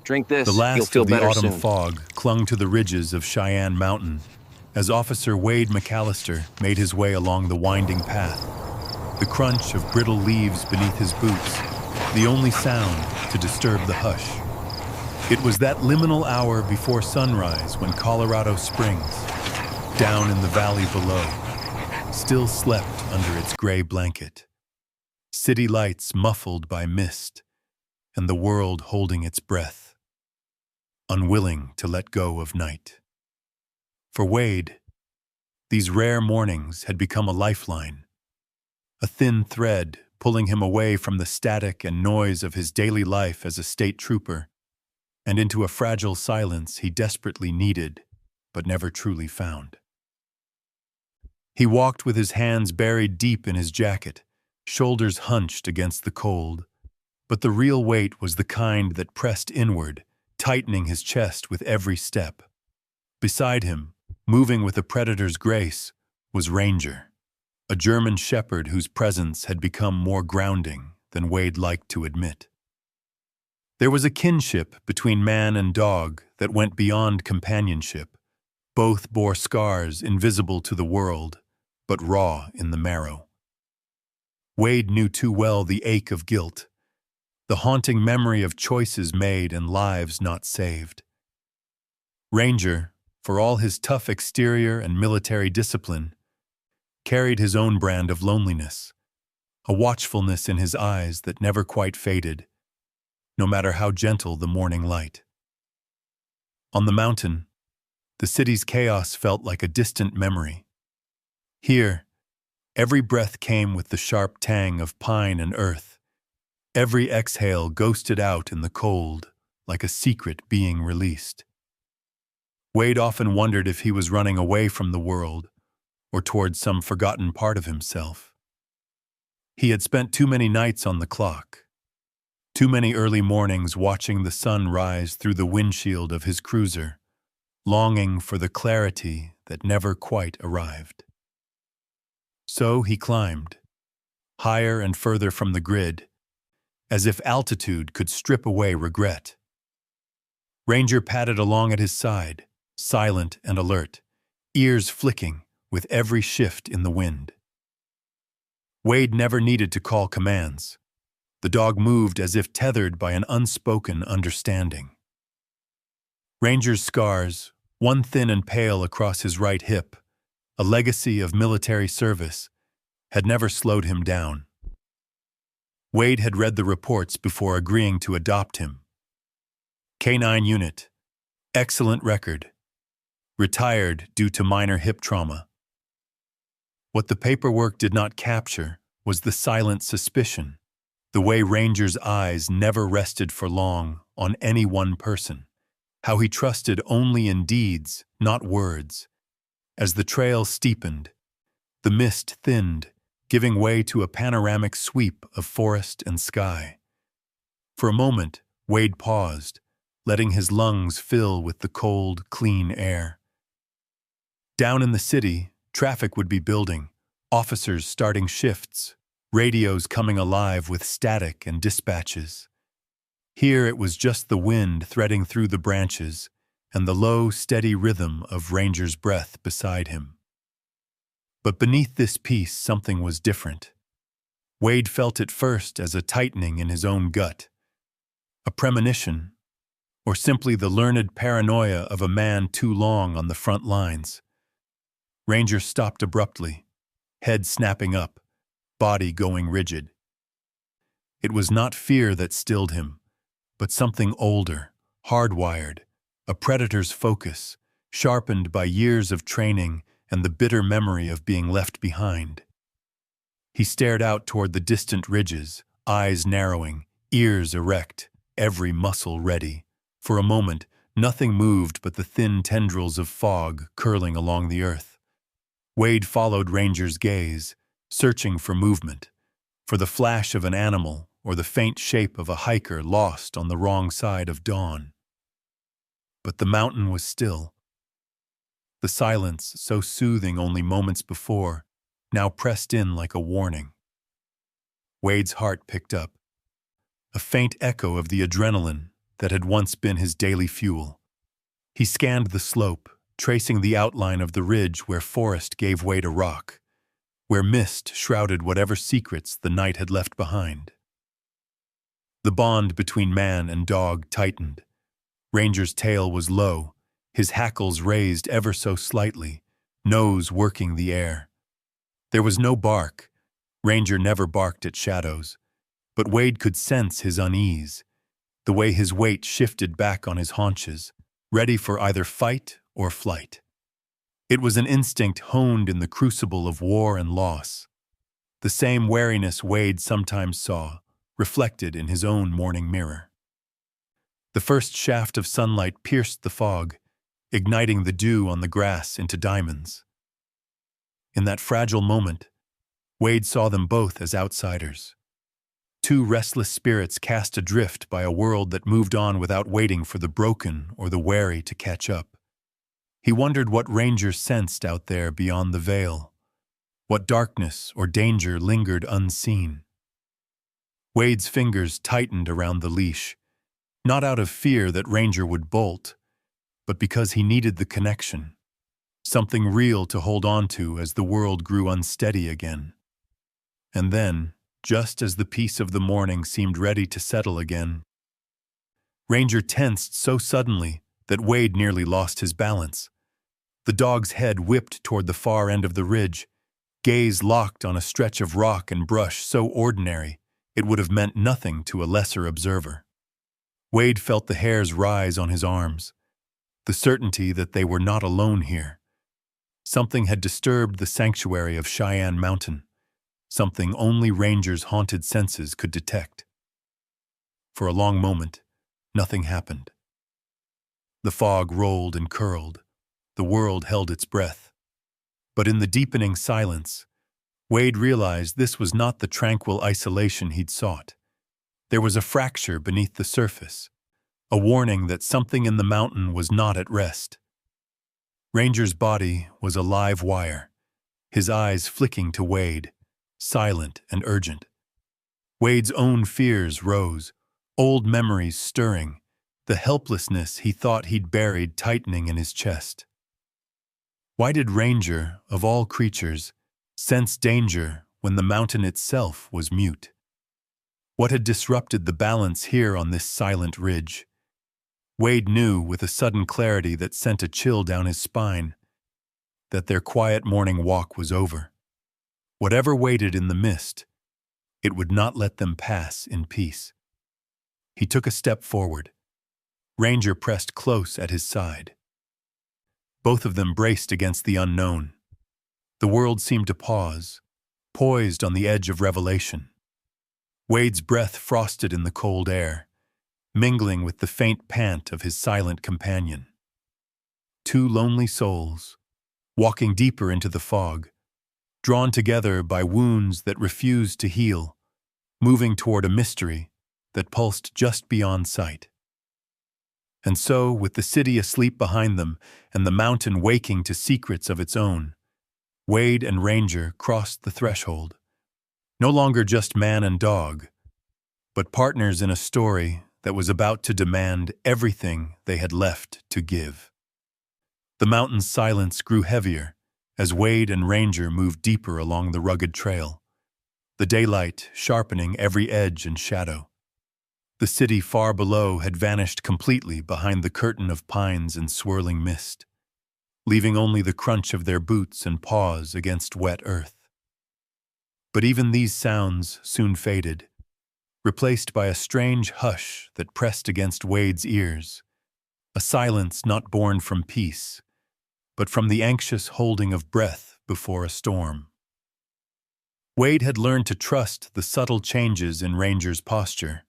Drink The this, you'll last feel of the better autumn soon. fog clung to the ridges of Cheyenne Mountain as Officer Wade McAllister made his way along the winding path. The crunch of brittle leaves beneath his boots, the only sound to disturb the hush. It was that liminal hour before sunrise when Colorado Springs, down in the valley below, still slept under its gray blanket. City lights muffled by mist, and the world holding its breath, unwilling to let go of night. For Wade, these rare mornings had become a lifeline, a thin thread pulling him away from the static and noise of his daily life as a state trooper and into a fragile silence he desperately needed but never truly found. He walked with his hands buried deep in his jacket, shoulders hunched against the cold, but the real weight was the kind that pressed inward, tightening his chest with every step. Beside him, moving with a predator's grace, was Ranger, a German shepherd whose presence had become more grounding than Wade liked to admit. There was a kinship between man and dog that went beyond companionship. Both bore scars invisible to the world, but raw in the marrow. Wade knew too well the ache of guilt, the haunting memory of choices made and lives not saved. Ranger, for all his tough exterior and military discipline, carried his own brand of loneliness, a watchfulness in his eyes that never quite faded, no matter how gentle the morning light. On the mountain, the city's chaos felt like a distant memory. Here, every breath came with the sharp tang of pine and earth. Every exhale ghosted out in the cold, like a secret being released. Wade often wondered if he was running away from the world or toward some forgotten part of himself. He had spent too many nights on the clock, too many early mornings watching the sun rise through the windshield of his cruiser, longing for the clarity that never quite arrived. So he climbed, higher and further from the grid, as if altitude could strip away regret. Ranger padded along at his side, silent and alert, ears flicking with every shift in the wind. Wade never needed to call commands. The dog moved as if tethered by an unspoken understanding. Ranger's scars, one thin and pale across his right hip, a legacy of military service, had never slowed him down. Wade had read the reports before agreeing to adopt him. K-9 unit, excellent record, retired due to minor hip trauma. What the paperwork did not capture was the silent suspicion, the way Ranger's eyes never rested for long on any one person, how he trusted only in deeds, not words. As the trail steepened, the mist thinned, giving way to a panoramic sweep of forest and sky. For a moment, Wade paused, letting his lungs fill with the cold, clean air. Down in the city, traffic would be building, officers starting shifts, radios coming alive with static and dispatches. Here it was just the wind threading through the branches and the low, steady rhythm of Ranger's breath beside him. But beneath this peace, something was different. Wade felt it first as a tightening in his own gut, a premonition, or simply the learned paranoia of a man too long on the front lines. Ranger stopped abruptly, head snapping up, body going rigid. It was not fear that stilled him, but something older, hardwired, a predator's focus, sharpened by years of training and the bitter memory of being left behind. He stared out toward the distant ridges, eyes narrowing, ears erect, every muscle ready. For a moment, nothing moved but the thin tendrils of fog curling along the earth. Wade followed Ranger's gaze, searching for movement, for the flash of an animal or the faint shape of a hiker lost on the wrong side of dawn. But the mountain was still. The silence, so soothing only moments before, now pressed in like a warning. Wade's heart picked up, a faint echo of the adrenaline that had once been his daily fuel. He scanned the slope, tracing the outline of the ridge where forest gave way to rock, where mist shrouded whatever secrets the night had left behind. The bond between man and dog tightened. Ranger's tail was low, his hackles raised ever so slightly, nose working the air. There was no bark. Ranger never barked at shadows, but Wade could sense his unease, the way his weight shifted back on his haunches, ready for either fight or flight. It was an instinct honed in the crucible of war and loss, the same wariness Wade sometimes saw, reflected in his own morning mirror. The first shaft of sunlight pierced the fog, igniting the dew on the grass into diamonds. In that fragile moment, Wade saw them both as outsiders. Two restless spirits cast adrift by a world that moved on without waiting for the broken or the wary to catch up. He wondered what Ranger sensed out there beyond the veil, what darkness or danger lingered unseen. Wade's fingers tightened around the leash, not out of fear that Ranger would bolt, but because he needed the connection, something real to hold on to as the world grew unsteady again. And then, just as the peace of the morning seemed ready to settle again, Ranger tensed so suddenly that Wade nearly lost his balance. The dog's head whipped toward the far end of the ridge, gaze locked on a stretch of rock and brush so ordinary it would have meant nothing to a lesser observer. Wade felt the hairs rise on his arms, the certainty that they were not alone here. Something had disturbed the sanctuary of Cheyenne Mountain, something only Ranger's haunted senses could detect. For a long moment, nothing happened. The fog rolled and curled. The world held its breath. But in the deepening silence, Wade realized this was not the tranquil isolation he'd sought. There was a fracture beneath the surface, a warning that something in the mountain was not at rest. Ranger's body was a live wire, his eyes flicking to Wade, silent and urgent. Wade's own fears rose, old memories stirring, the helplessness he thought he'd buried tightening in his chest. Why did Ranger, of all creatures, sense danger when the mountain itself was mute? What had disrupted the balance here on this silent ridge? Wade knew with a sudden clarity that sent a chill down his spine that their quiet morning walk was over. Whatever waited in the mist, it would not let them pass in peace. He took a step forward. Ranger pressed close at his side. Both of them braced against the unknown. The world seemed to pause, poised on the edge of revelation. Wade's breath frosted in the cold air, mingling with the faint pant of his silent companion. Two lonely souls, walking deeper into the fog, drawn together by wounds that refused to heal, moving toward a mystery that pulsed just beyond sight. And so, with the city asleep behind them and the mountain waking to secrets of its own, Wade and Ranger crossed the threshold. No longer just man and dog, but partners in a story that was about to demand everything they had left to give. The mountain's silence grew heavier as Wade and Ranger moved deeper along the rugged trail, the daylight sharpening every edge and shadow. The city far below had vanished completely behind the curtain of pines and swirling mist, leaving only the crunch of their boots and paws against wet earth. But even these sounds soon faded, replaced by a strange hush that pressed against Wade's ears, a silence not born from peace, but from the anxious holding of breath before a storm. Wade had learned to trust the subtle changes in Ranger's posture,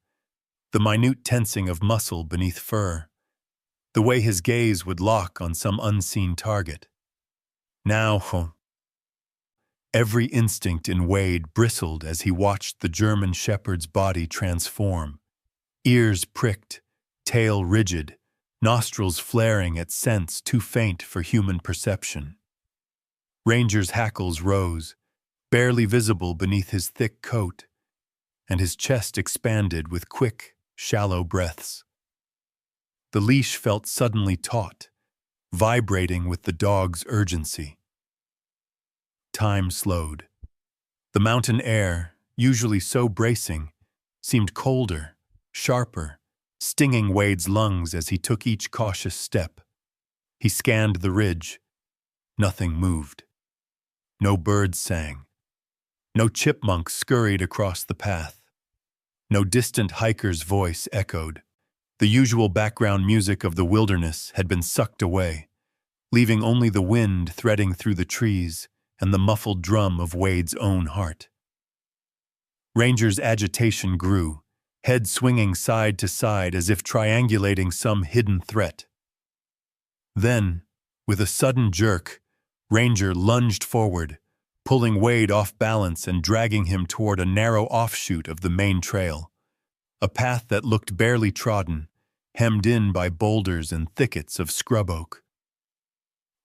the minute tensing of muscle beneath fur, the way his gaze would lock on some unseen target. Now, every instinct in Wade bristled as he watched the German shepherd's body transform, ears pricked, tail rigid, nostrils flaring at scents too faint for human perception. Ranger's hackles rose, barely visible beneath his thick coat, and his chest expanded with quick, shallow breaths. The leash felt suddenly taut, vibrating with the dog's urgency. Time slowed. The mountain air, usually so bracing, seemed colder, sharper, stinging Wade's lungs as he took each cautious step. He scanned the ridge. Nothing moved. No birds sang. No chipmunk scurried across the path. No distant hiker's voice echoed. The usual background music of the wilderness had been sucked away, leaving only the wind threading through the trees and the muffled drum of Wade's own heart. Ranger's agitation grew, head swinging side to side as if triangulating some hidden threat. Then, with a sudden jerk, Ranger lunged forward, pulling Wade off balance and dragging him toward a narrow offshoot of the main trail, a path that looked barely trodden, hemmed in by boulders and thickets of scrub oak.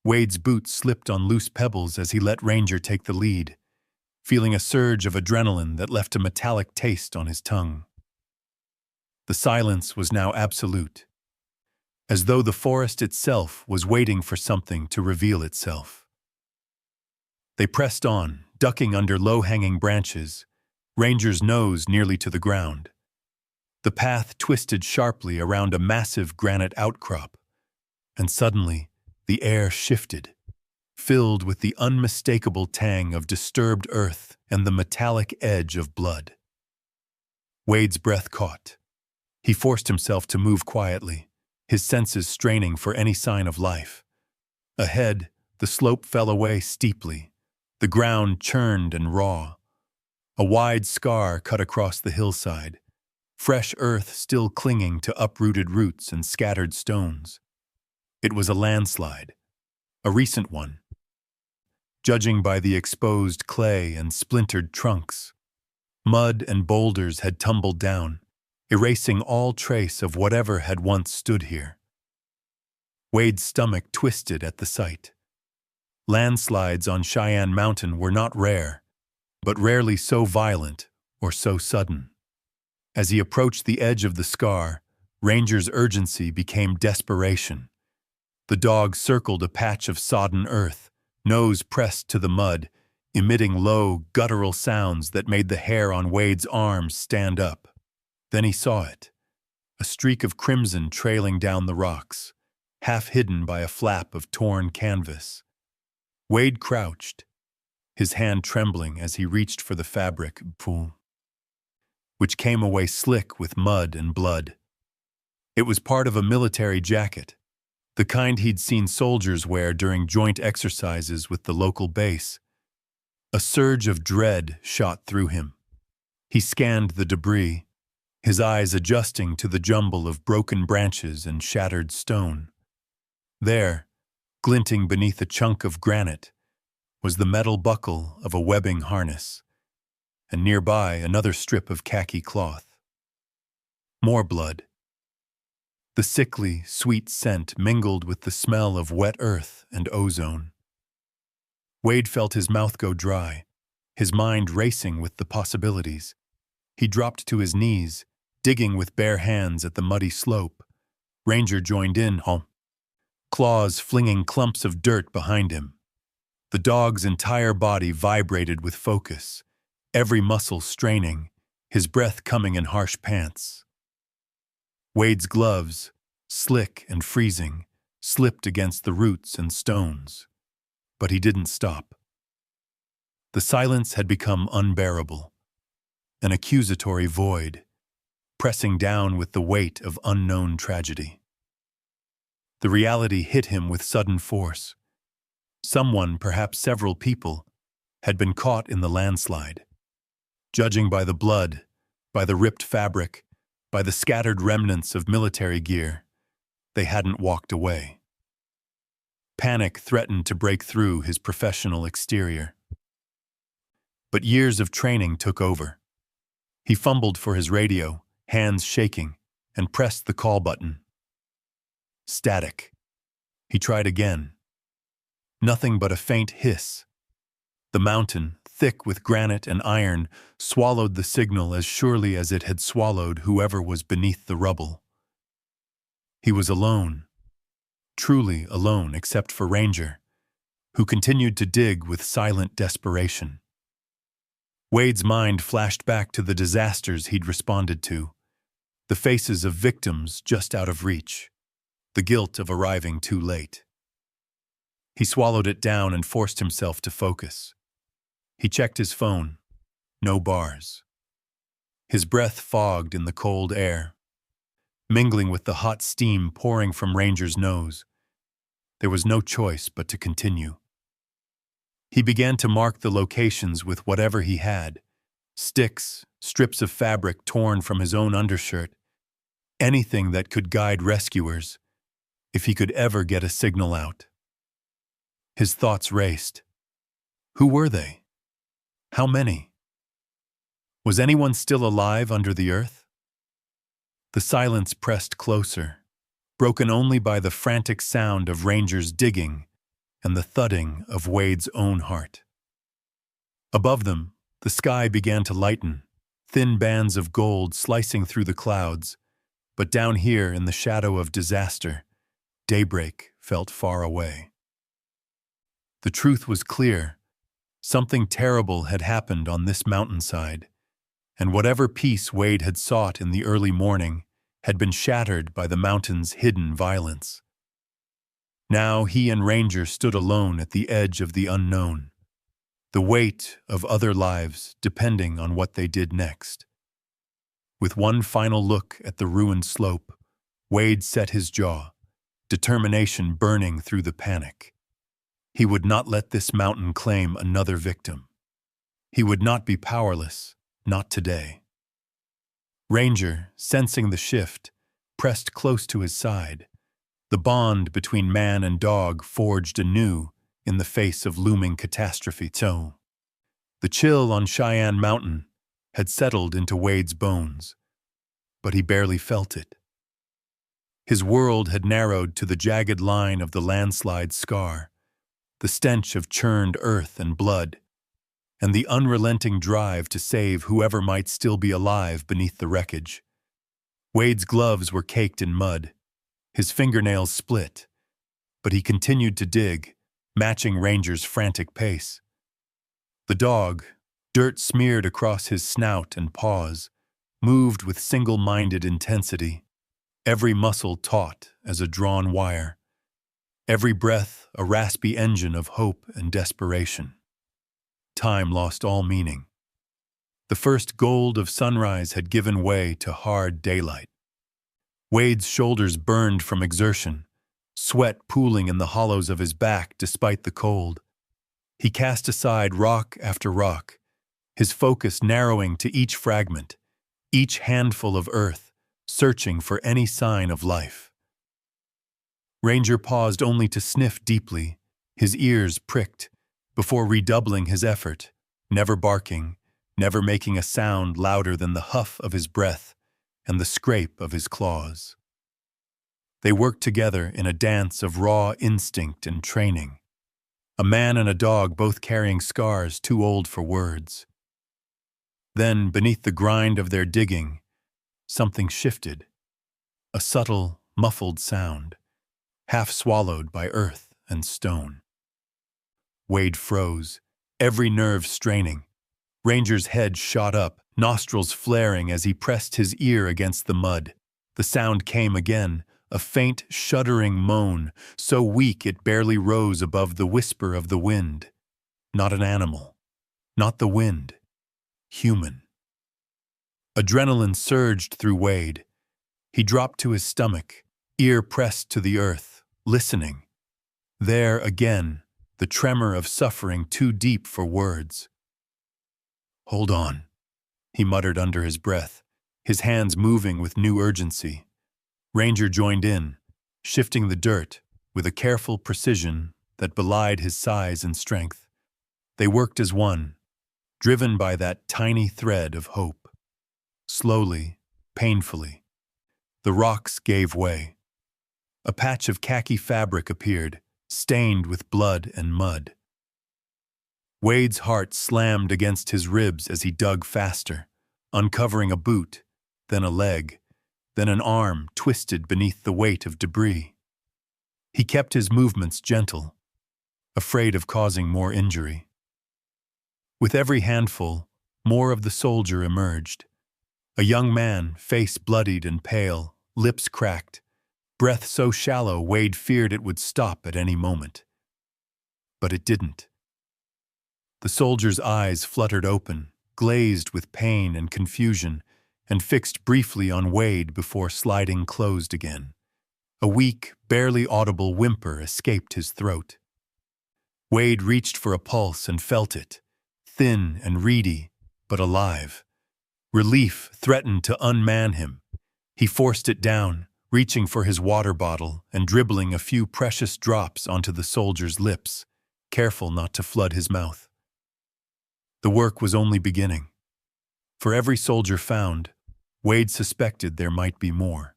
Wade's boots slipped on loose pebbles as he let Ranger take the lead, feeling a surge of adrenaline that left a metallic taste on his tongue. The silence was now absolute, as though the forest itself was waiting for something to reveal itself. They pressed on, ducking under low-hanging branches, Ranger's nose nearly to the ground. The path twisted sharply around a massive granite outcrop, and suddenly the air shifted, filled with the unmistakable tang of disturbed earth and the metallic edge of blood. Wade's breath caught. He forced himself to move quietly, his senses straining for any sign of life. Ahead, the slope fell away steeply. The ground churned and raw. A wide scar cut across the hillside, fresh earth still clinging to uprooted roots and scattered stones. It was a landslide, a recent one, judging by the exposed clay and splintered trunks. Mud and boulders had tumbled down, erasing all trace of whatever had once stood here. Wade's stomach twisted at the sight. Landslides on Cheyenne Mountain were not rare, but rarely so violent or so sudden. As he approached the edge of the scar, Ranger's urgency became desperation. The dog circled a patch of sodden earth, nose pressed to the mud, emitting low, guttural sounds that made the hair on Wade's arms stand up. Then he saw it, a streak of crimson trailing down the rocks, half hidden by a flap of torn canvas. Wade crouched, his hand trembling as he reached for the fabric, which came away slick with mud and blood. It was part of a military jacket, the kind he'd seen soldiers wear during joint exercises with the local base. A surge of dread shot through him. He scanned the debris, his eyes adjusting to the jumble of broken branches and shattered stone. There, glinting beneath a chunk of granite, was the metal buckle of a webbing harness, and nearby another strip of khaki cloth. More blood. The sickly, sweet scent mingled with the smell of wet earth and ozone. Wade felt his mouth go dry, his mind racing with the possibilities. He dropped to his knees, digging with bare hands at the muddy slope. Ranger joined in, claws flinging clumps of dirt behind him. The dog's entire body vibrated with focus, every muscle straining, his breath coming in harsh pants. Wade's gloves, slick and freezing, slipped against the roots and stones. But he didn't stop. The silence had become unbearable, an accusatory void, pressing down with the weight of unknown tragedy. The reality hit him with sudden force. Someone, perhaps several people, had been caught in the landslide. Judging by the blood, by the ripped fabric, by the scattered remnants of military gear, they hadn't walked away. Panic threatened to break through his professional exterior. But years of training took over. He fumbled for his radio, hands shaking, and pressed the call button. Static. He tried again. Nothing but a faint hiss. The mountain, thick with granite and iron, swallowed the signal as surely as it had swallowed whoever was beneath the rubble. He was alone, truly alone except for Ranger, who continued to dig with silent desperation. Wade's mind flashed back to the disasters he'd responded to, the faces of victims just out of reach, the guilt of arriving too late. He swallowed it down and forced himself to focus. He checked his phone. No bars. His breath fogged in the cold air, mingling with the hot steam pouring from Ranger's nose. There was no choice but to continue. He began to mark the locations with whatever he had: sticks, strips of fabric torn from his own undershirt, anything that could guide rescuers, if he could ever get a signal out. His thoughts raced. Who were they? How many? Was anyone still alive under the earth? The silence pressed closer, broken only by the frantic sound of Ranger's digging and the thudding of Wade's own heart. Above them, the sky began to lighten, thin bands of gold slicing through the clouds, but down here in the shadow of disaster, daybreak felt far away. The truth was clear. Something terrible had happened on this mountainside, and whatever peace Wade had sought in the early morning had been shattered by the mountain's hidden violence. Now he and Ranger stood alone at the edge of the unknown, the weight of other lives depending on what they did next. With one final look at the ruined slope, Wade set his jaw, determination burning through the panic. He would not let this mountain claim another victim. He would not be powerless, not today. Ranger, sensing the shift, pressed close to his side. The bond between man and dog forged anew in the face of looming catastrophe. The chill on Cheyenne Mountain had settled into Wade's bones, but he barely felt it. His world had narrowed to the jagged line of the landslide scar, the stench of churned earth and blood, and the unrelenting drive to save whoever might still be alive beneath the wreckage. Wade's gloves were caked in mud, his fingernails split, but he continued to dig, matching Ranger's frantic pace. The dog, dirt smeared across his snout and paws, moved with single-minded intensity, every muscle taut as a drawn wire, every breath a raspy engine of hope and desperation. Time lost all meaning. The first gold of sunrise had given way to hard daylight. Wade's shoulders burned from exertion, sweat pooling in the hollows of his back despite the cold. He cast aside rock after rock, his focus narrowing to each fragment, each handful of earth, searching for any sign of life. Ranger paused only to sniff deeply, his ears pricked, before redoubling his effort, never barking, never making a sound louder than the huff of his breath and the scrape of his claws. They worked together in a dance of raw instinct and training, a man and a dog both carrying scars too old for words. Then, beneath the grind of their digging, something shifted, a subtle, muffled sound, half swallowed by earth and stone. Wade froze, every nerve straining. Ranger's head shot up, nostrils flaring as he pressed his ear against the mud. The sound came again, a faint, shuddering moan, so weak it barely rose above the whisper of the wind. Not an animal, not the wind. Human. Adrenaline surged through Wade. He dropped to his stomach, ear pressed to the earth, listening. There again, the tremor of suffering too deep for words. "Hold on," he muttered under his breath, his hands moving with new urgency. Ranger joined in, shifting the dirt with a careful precision that belied his size and strength. They worked as one, driven by that tiny thread of hope. Slowly, painfully, the rocks gave way. A patch of khaki fabric appeared, stained with blood and mud. Wade's heart slammed against his ribs as he dug faster, uncovering a boot, then a leg, then an arm twisted beneath the weight of debris. He kept his movements gentle, afraid of causing more injury. With every handful, more of the soldier emerged. A young man, face bloodied and pale, lips cracked, breath so shallow Wade feared it would stop at any moment. But it didn't. The soldier's eyes fluttered open, glazed with pain and confusion, and fixed briefly on Wade before sliding closed again. A weak, barely audible whimper escaped his throat. Wade reached for a pulse and felt it, thin and reedy, but alive. Relief threatened to unman him. He forced it down, reaching for his water bottle and dribbling a few precious drops onto the soldier's lips, careful not to flood his mouth. The work was only beginning. For every soldier found, Wade suspected there might be more.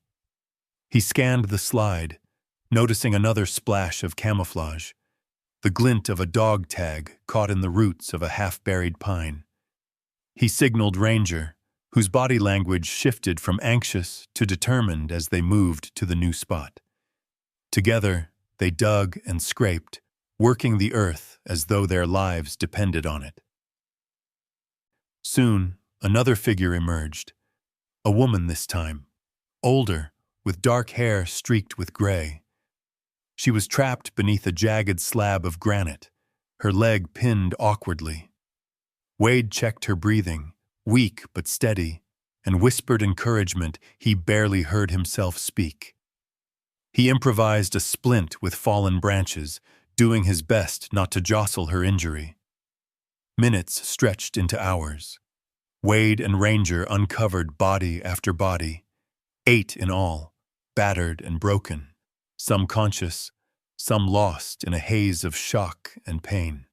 He scanned the slide, noticing another splash of camouflage, the glint of a dog tag caught in the roots of a half-buried pine. He signaled Ranger, whose body language shifted from anxious to determined as they moved to the new spot. Together, they dug and scraped, working the earth as though their lives depended on it. Soon, another figure emerged, a woman this time, older, with dark hair streaked with gray. She was trapped beneath a jagged slab of granite, her leg pinned awkwardly. Wade checked her breathing, weak but steady, and whispered encouragement he barely heard himself speak. He improvised a splint with fallen branches, doing his best not to jostle her injury. Minutes stretched into hours. Wade and Ranger uncovered body after body, 8 in all, battered and broken, some conscious, some lost in a haze of shock and pain.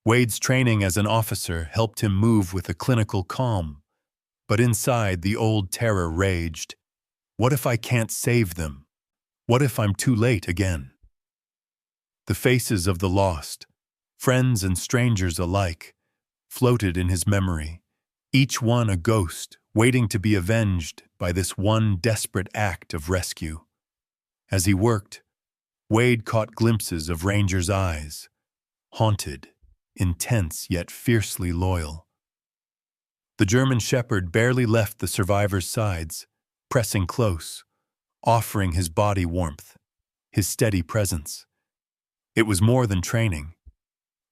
Wade's training as an officer helped him move with a clinical calm, but inside the old terror raged. What if I can't save them? What if I'm too late again? The faces of the lost, friends and strangers alike, floated in his memory, each one a ghost waiting to be avenged by this one desperate act of rescue. As he worked, Wade caught glimpses of Ranger's eyes, haunted, intense yet fiercely loyal. The German shepherd barely left the survivors' sides, pressing close, offering his body warmth, his steady presence. It was more than training.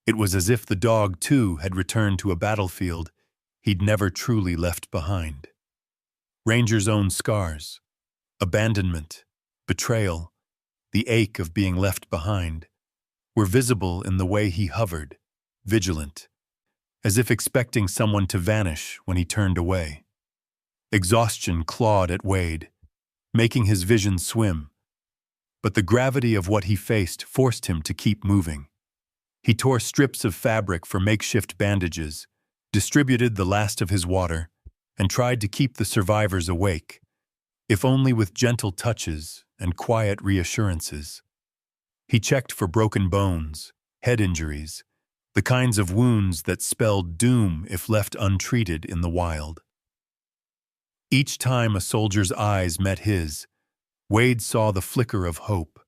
It was as if the dog, too, had returned to a battlefield he'd never truly left behind. Ranger's own scars, abandonment, betrayal, the ache of being left behind, were visible in the way he hovered, vigilant, as if expecting someone to vanish when he turned away. Exhaustion clawed at Wade, making his vision swim, but the gravity of what he faced forced him to keep moving. He tore strips of fabric for makeshift bandages, distributed the last of his water, and tried to keep the survivors awake, if only with gentle touches and quiet reassurances. He checked for broken bones, head injuries, the kinds of wounds that spelled doom if left untreated in the wild. Each time a soldier's eyes met his, Wade saw the flicker of hope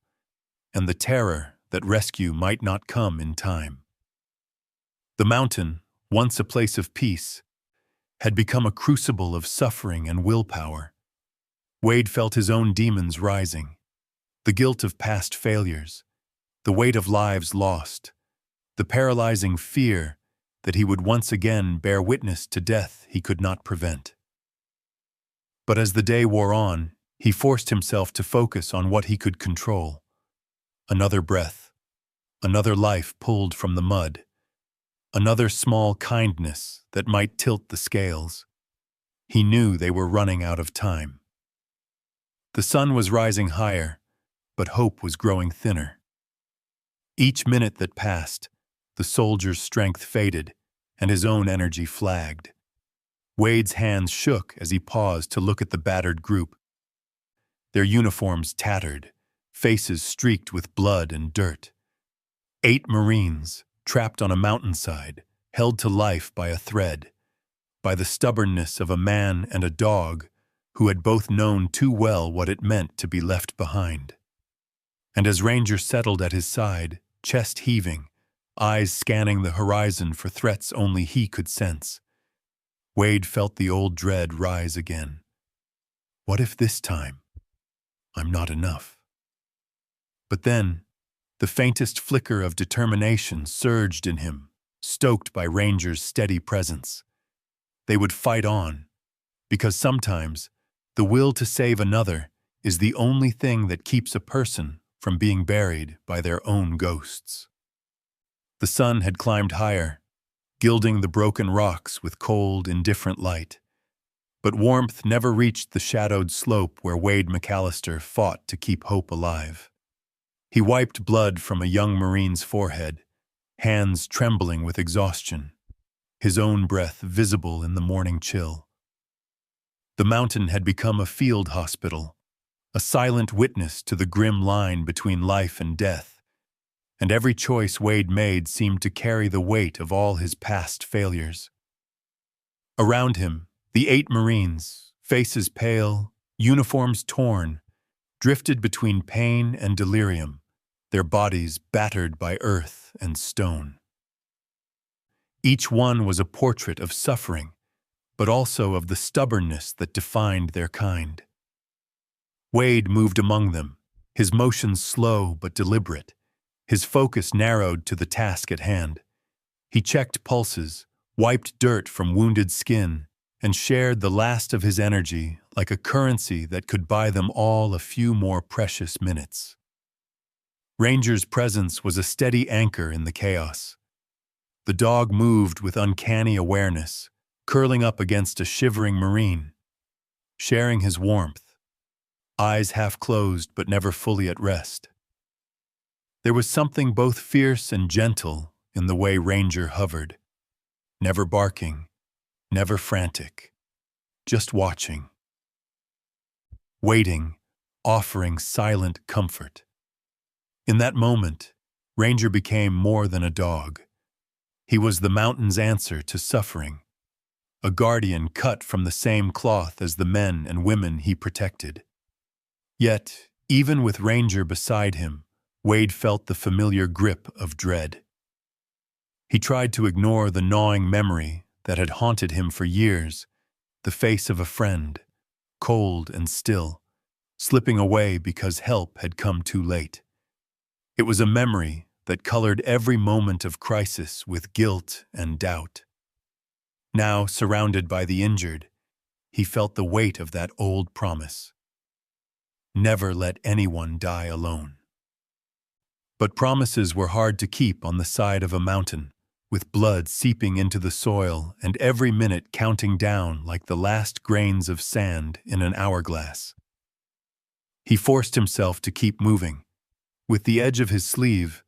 and the terror that rescue might not come in time. The mountain, once a place of peace, had become a crucible of suffering and willpower. Wade felt his own demons rising, the guilt of past failures, the weight of lives lost, the paralyzing fear that he would once again bear witness to death he could not prevent. But as the day wore on, he forced himself to focus on what he could control. Another breath, another life pulled from the mud, another small kindness that might tilt the scales. He knew they were running out of time. The sun was rising higher, but hope was growing thinner. Each minute that passed, the soldier's strength faded, and his own energy flagged. Wade's hands shook as he paused to look at the battered group. Their uniforms tattered, faces streaked with blood and dirt. 8 Marines, trapped on a mountainside, held to life by a thread, by the stubbornness of a man and a dog who had both known too well what it meant to be left behind. And as Ranger settled at his side, chest heaving, eyes scanning the horizon for threats only he could sense, Wade felt the old dread rise again. What if this time I'm not enough? But then, the faintest flicker of determination surged in him, stoked by Ranger's steady presence. They would fight on, because sometimes the will to save another is the only thing that keeps a person from being buried by their own ghosts. The sun had climbed higher, gilding the broken rocks with cold, indifferent light. But warmth never reached the shadowed slope where Wade McAllister fought to keep hope alive. He wiped blood from a young Marine's forehead, hands trembling with exhaustion, his own breath visible in the morning chill. The mountain had become a field hospital, a silent witness to the grim line between life and death, and every choice Wade made seemed to carry the weight of all his past failures. Around him, the 8 Marines, faces pale, uniforms torn, drifted between pain and delirium, their bodies battered by earth and stone. Each one was a portrait of suffering, but also of the stubbornness that defined their kind. Wade moved among them, his motions slow but deliberate, his focus narrowed to the task at hand. He checked pulses, wiped dirt from wounded skin, and shared the last of his energy like a currency that could buy them all a few more precious minutes. Ranger's presence was a steady anchor in the chaos. The dog moved with uncanny awareness, curling up against a shivering Marine, sharing his warmth, eyes half closed but never fully at rest. There was something both fierce and gentle in the way Ranger hovered, never barking, never frantic, just watching, waiting, offering silent comfort. In that moment, Ranger became more than a dog. He was the mountain's answer to suffering, a guardian cut from the same cloth as the men and women he protected. Yet, even with Ranger beside him, Wade felt the familiar grip of dread. He tried to ignore the gnawing memory that had haunted him for years, the face of a friend, cold and still, slipping away because help had come too late. It was a memory that colored every moment of crisis with guilt and doubt. Now, surrounded by the injured, he felt the weight of that old promise. Never let anyone die alone. But promises were hard to keep on the side of a mountain, with blood seeping into the soil and every minute counting down like the last grains of sand in an hourglass. He forced himself to keep moving. With the edge of his sleeve,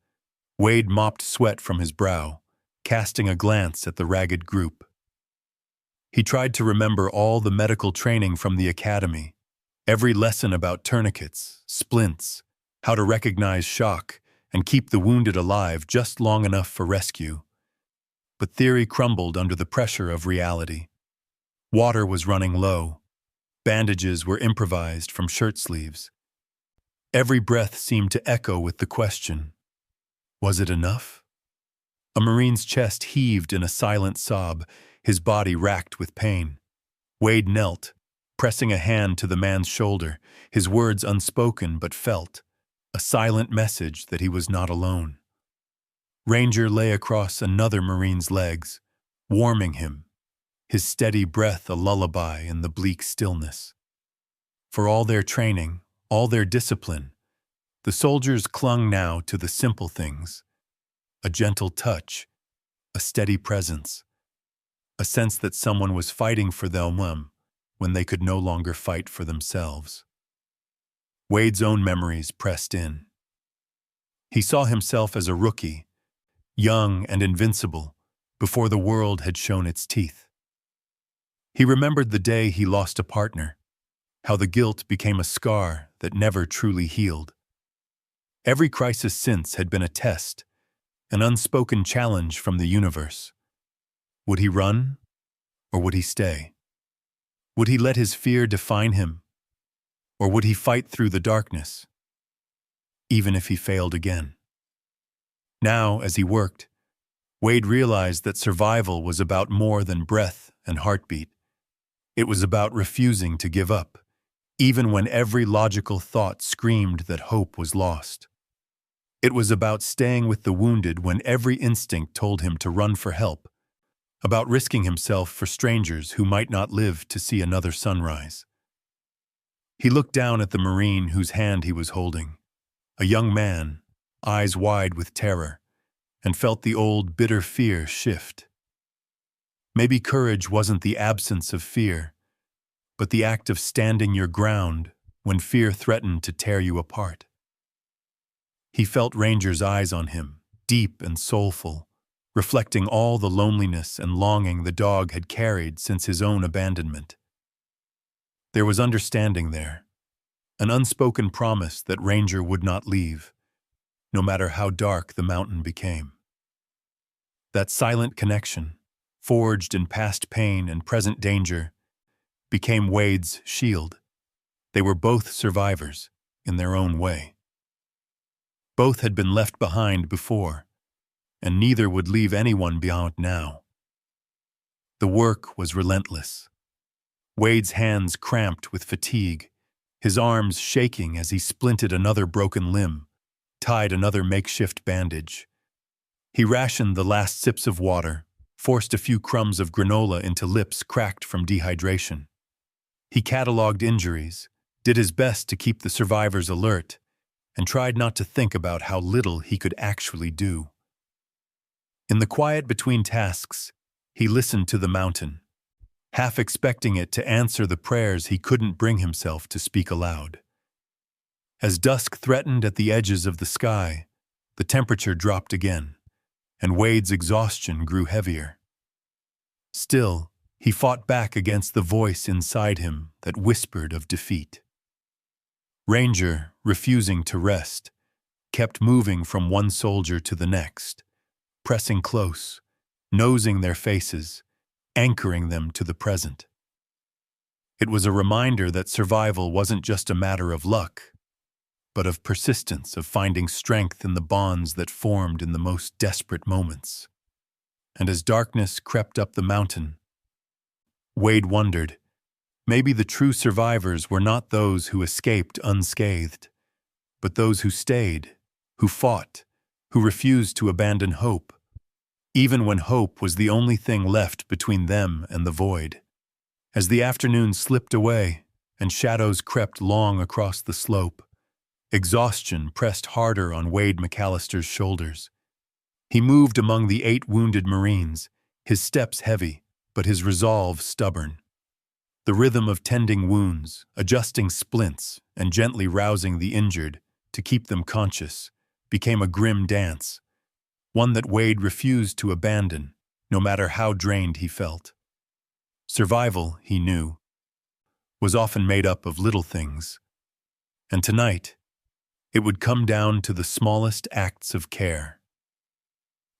Wade mopped sweat from his brow, casting a glance at the ragged group. He tried to remember all the medical training from the academy, every lesson about tourniquets, splints, how to recognize shock, and keep the wounded alive just long enough for rescue. But theory crumbled under the pressure of reality. Water was running low. Bandages were improvised from shirt sleeves. Every breath seemed to echo with the question, was it enough? A Marine's chest heaved in a silent sob, his body racked with pain. Wade knelt, pressing a hand to the man's shoulder, his words unspoken but felt, a silent message that he was not alone. Ranger lay across another Marine's legs, warming him, his steady breath a lullaby in the bleak stillness. For all their training, all their discipline, the soldiers clung now to the simple things, a gentle touch, a steady presence, a sense that someone was fighting for them when they could no longer fight for themselves. Wade's own memories pressed in. He saw himself as a rookie, young and invincible, before the world had shown its teeth. He remembered the day he lost a partner, how the guilt became a scar that never truly healed. Every crisis since had been a test, an unspoken challenge from the universe. Would he run, or would he stay? Would he let his fear define him, or would he fight through the darkness, even if he failed again? Now, as he worked, Wade realized that survival was about more than breath and heartbeat. It was about refusing to give up, even when every logical thought screamed that hope was lost. It was about staying with the wounded when every instinct told him to run for help, about risking himself for strangers who might not live to see another sunrise. He looked down at the Marine whose hand he was holding, a young man, eyes wide with terror, and felt the old bitter fear shift. Maybe courage wasn't the absence of fear, but the act of standing your ground when fear threatened to tear you apart. He felt Ranger's eyes on him, deep and soulful, reflecting all the loneliness and longing the dog had carried since his own abandonment. There was understanding there, an unspoken promise that Ranger would not leave, no matter how dark the mountain became. That silent connection, forged in past pain and present danger, became Wade's shield. They were both survivors, in their own way. Both had been left behind before, and neither would leave anyone behind now. The work was relentless. Wade's hands cramped with fatigue, his arms shaking as he splinted another broken limb, tied another makeshift bandage. He rationed the last sips of water, forced a few crumbs of granola into lips cracked from dehydration. He cataloged injuries, did his best to keep the survivors alert, and tried not to think about how little he could actually do. In the quiet between tasks, he listened to the mountain, half expecting it to answer the prayers he couldn't bring himself to speak aloud. As dusk threatened at the edges of the sky, the temperature dropped again, and Wade's exhaustion grew heavier. Still, he fought back against the voice inside him that whispered of defeat. Ranger, refusing to rest, kept moving from one soldier to the next, pressing close, nosing their faces, anchoring them to the present. It was a reminder that survival wasn't just a matter of luck, but of persistence, of finding strength in the bonds that formed in the most desperate moments. And as darkness crept up the mountain, Wade wondered, maybe the true survivors were not those who escaped unscathed, but those who stayed, who fought, who refused to abandon hope, even when hope was the only thing left between them and the void. As the afternoon slipped away and shadows crept long across the slope, exhaustion pressed harder on Wade McAllister's shoulders. He moved among the 8 wounded Marines, his steps heavy, but his resolve stubborn. The rhythm of tending wounds, adjusting splints, and gently rousing the injured to keep them conscious became a grim dance, one that Wade refused to abandon, no matter how drained he felt. Survival, he knew, was often made up of little things, and tonight, it would come down to the smallest acts of care.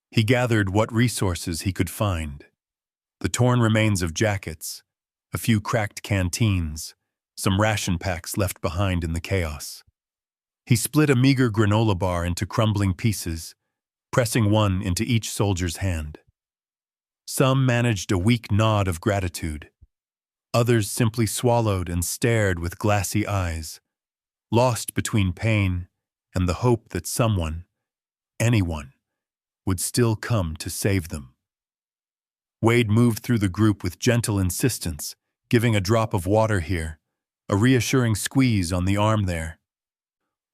He gathered what resources he could find: the torn remains of jackets, a few cracked canteens, some ration packs left behind in the chaos. He split a meager granola bar into crumbling pieces, pressing one into each soldier's hand. Some managed a weak nod of gratitude. Others simply swallowed and stared with glassy eyes, lost between pain and the hope that someone, anyone, would still come to save them. Wade moved through the group with gentle insistence, giving a drop of water here, a reassuring squeeze on the arm there,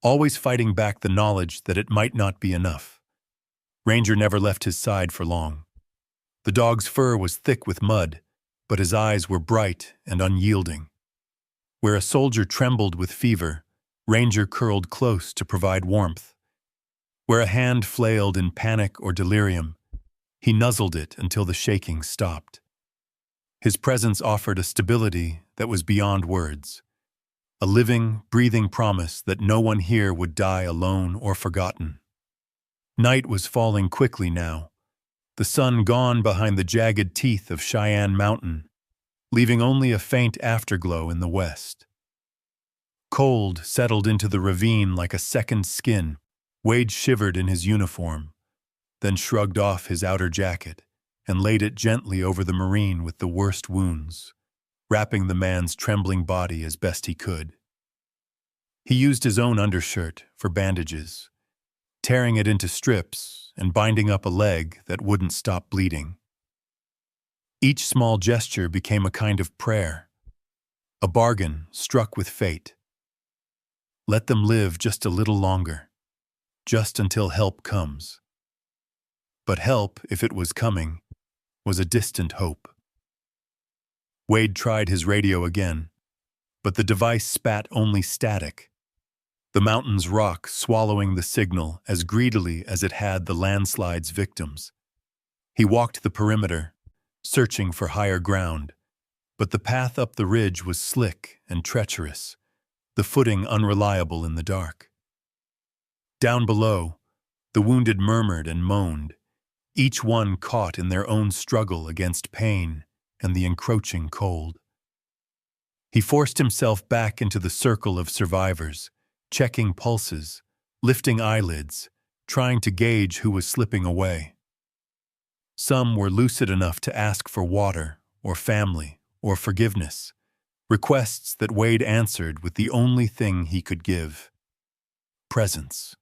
always fighting back the knowledge that it might not be enough. Ranger never left his side for long. The dog's fur was thick with mud, but his eyes were bright and unyielding. Where a soldier trembled with fever, Ranger curled close to provide warmth. Where a hand flailed in panic or delirium, he nuzzled it until the shaking stopped. His presence offered a stability that was beyond words, a living, breathing promise that no one here would die alone or forgotten. Night was falling quickly now, the sun gone behind the jagged teeth of Cheyenne Mountain, leaving only a faint afterglow in the west. Cold settled into the ravine like a second skin. Wade shivered in his uniform, then shrugged off his outer jacket and laid it gently over the Marine with the worst wounds, wrapping the man's trembling body as best he could. He used his own undershirt for bandages, tearing it into strips and binding up a leg that wouldn't stop bleeding. Each small gesture became a kind of prayer, a bargain struck with fate. Let them live just a little longer, just until help comes. But help, if it was coming, was a distant hope. Wade tried his radio again, but the device spat only static, the mountain's rock swallowing the signal as greedily as it had the landslide's victims. He walked the perimeter, searching for higher ground, but the path up the ridge was slick and treacherous, the footing unreliable in the dark. Down below, the wounded murmured and moaned, each one caught in their own struggle against pain and the encroaching cold. He forced himself back into the circle of survivors, checking pulses, lifting eyelids, trying to gauge who was slipping away. Some were lucid enough to ask for water, or family, or forgiveness, requests that Wade answered with the only thing he could give: presence.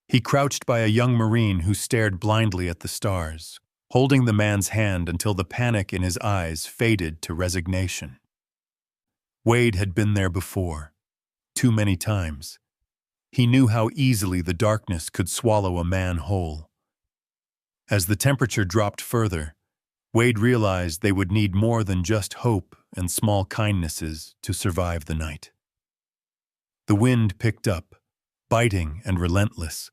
He crouched by a young Marine who stared blindly at the stars, holding the man's hand until the panic in his eyes faded to resignation. Wade had been there before, too many times. He knew how easily the darkness could swallow a man whole. As the temperature dropped further, Wade realized they would need more than just hope and small kindnesses to survive the night. The wind picked up, biting and relentless,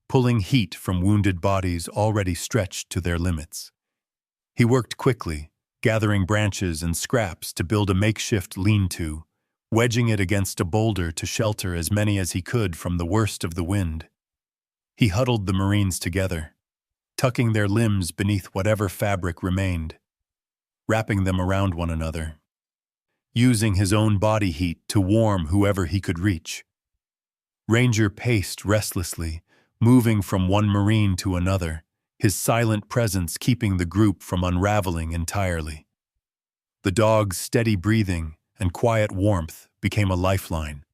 pulling heat from wounded bodies already stretched to their limits. He worked quickly, gathering branches and scraps to build a makeshift lean-to, wedging it against a boulder to shelter as many as he could from the worst of the wind. He huddled the Marines together, tucking their limbs beneath whatever fabric remained, wrapping them around one another, using his own body heat to warm whoever he could reach. Ranger paced restlessly, moving from one Marine to another, his silent presence keeping the group from unraveling entirely. The dog's steady breathing and quiet warmth became a lifeline,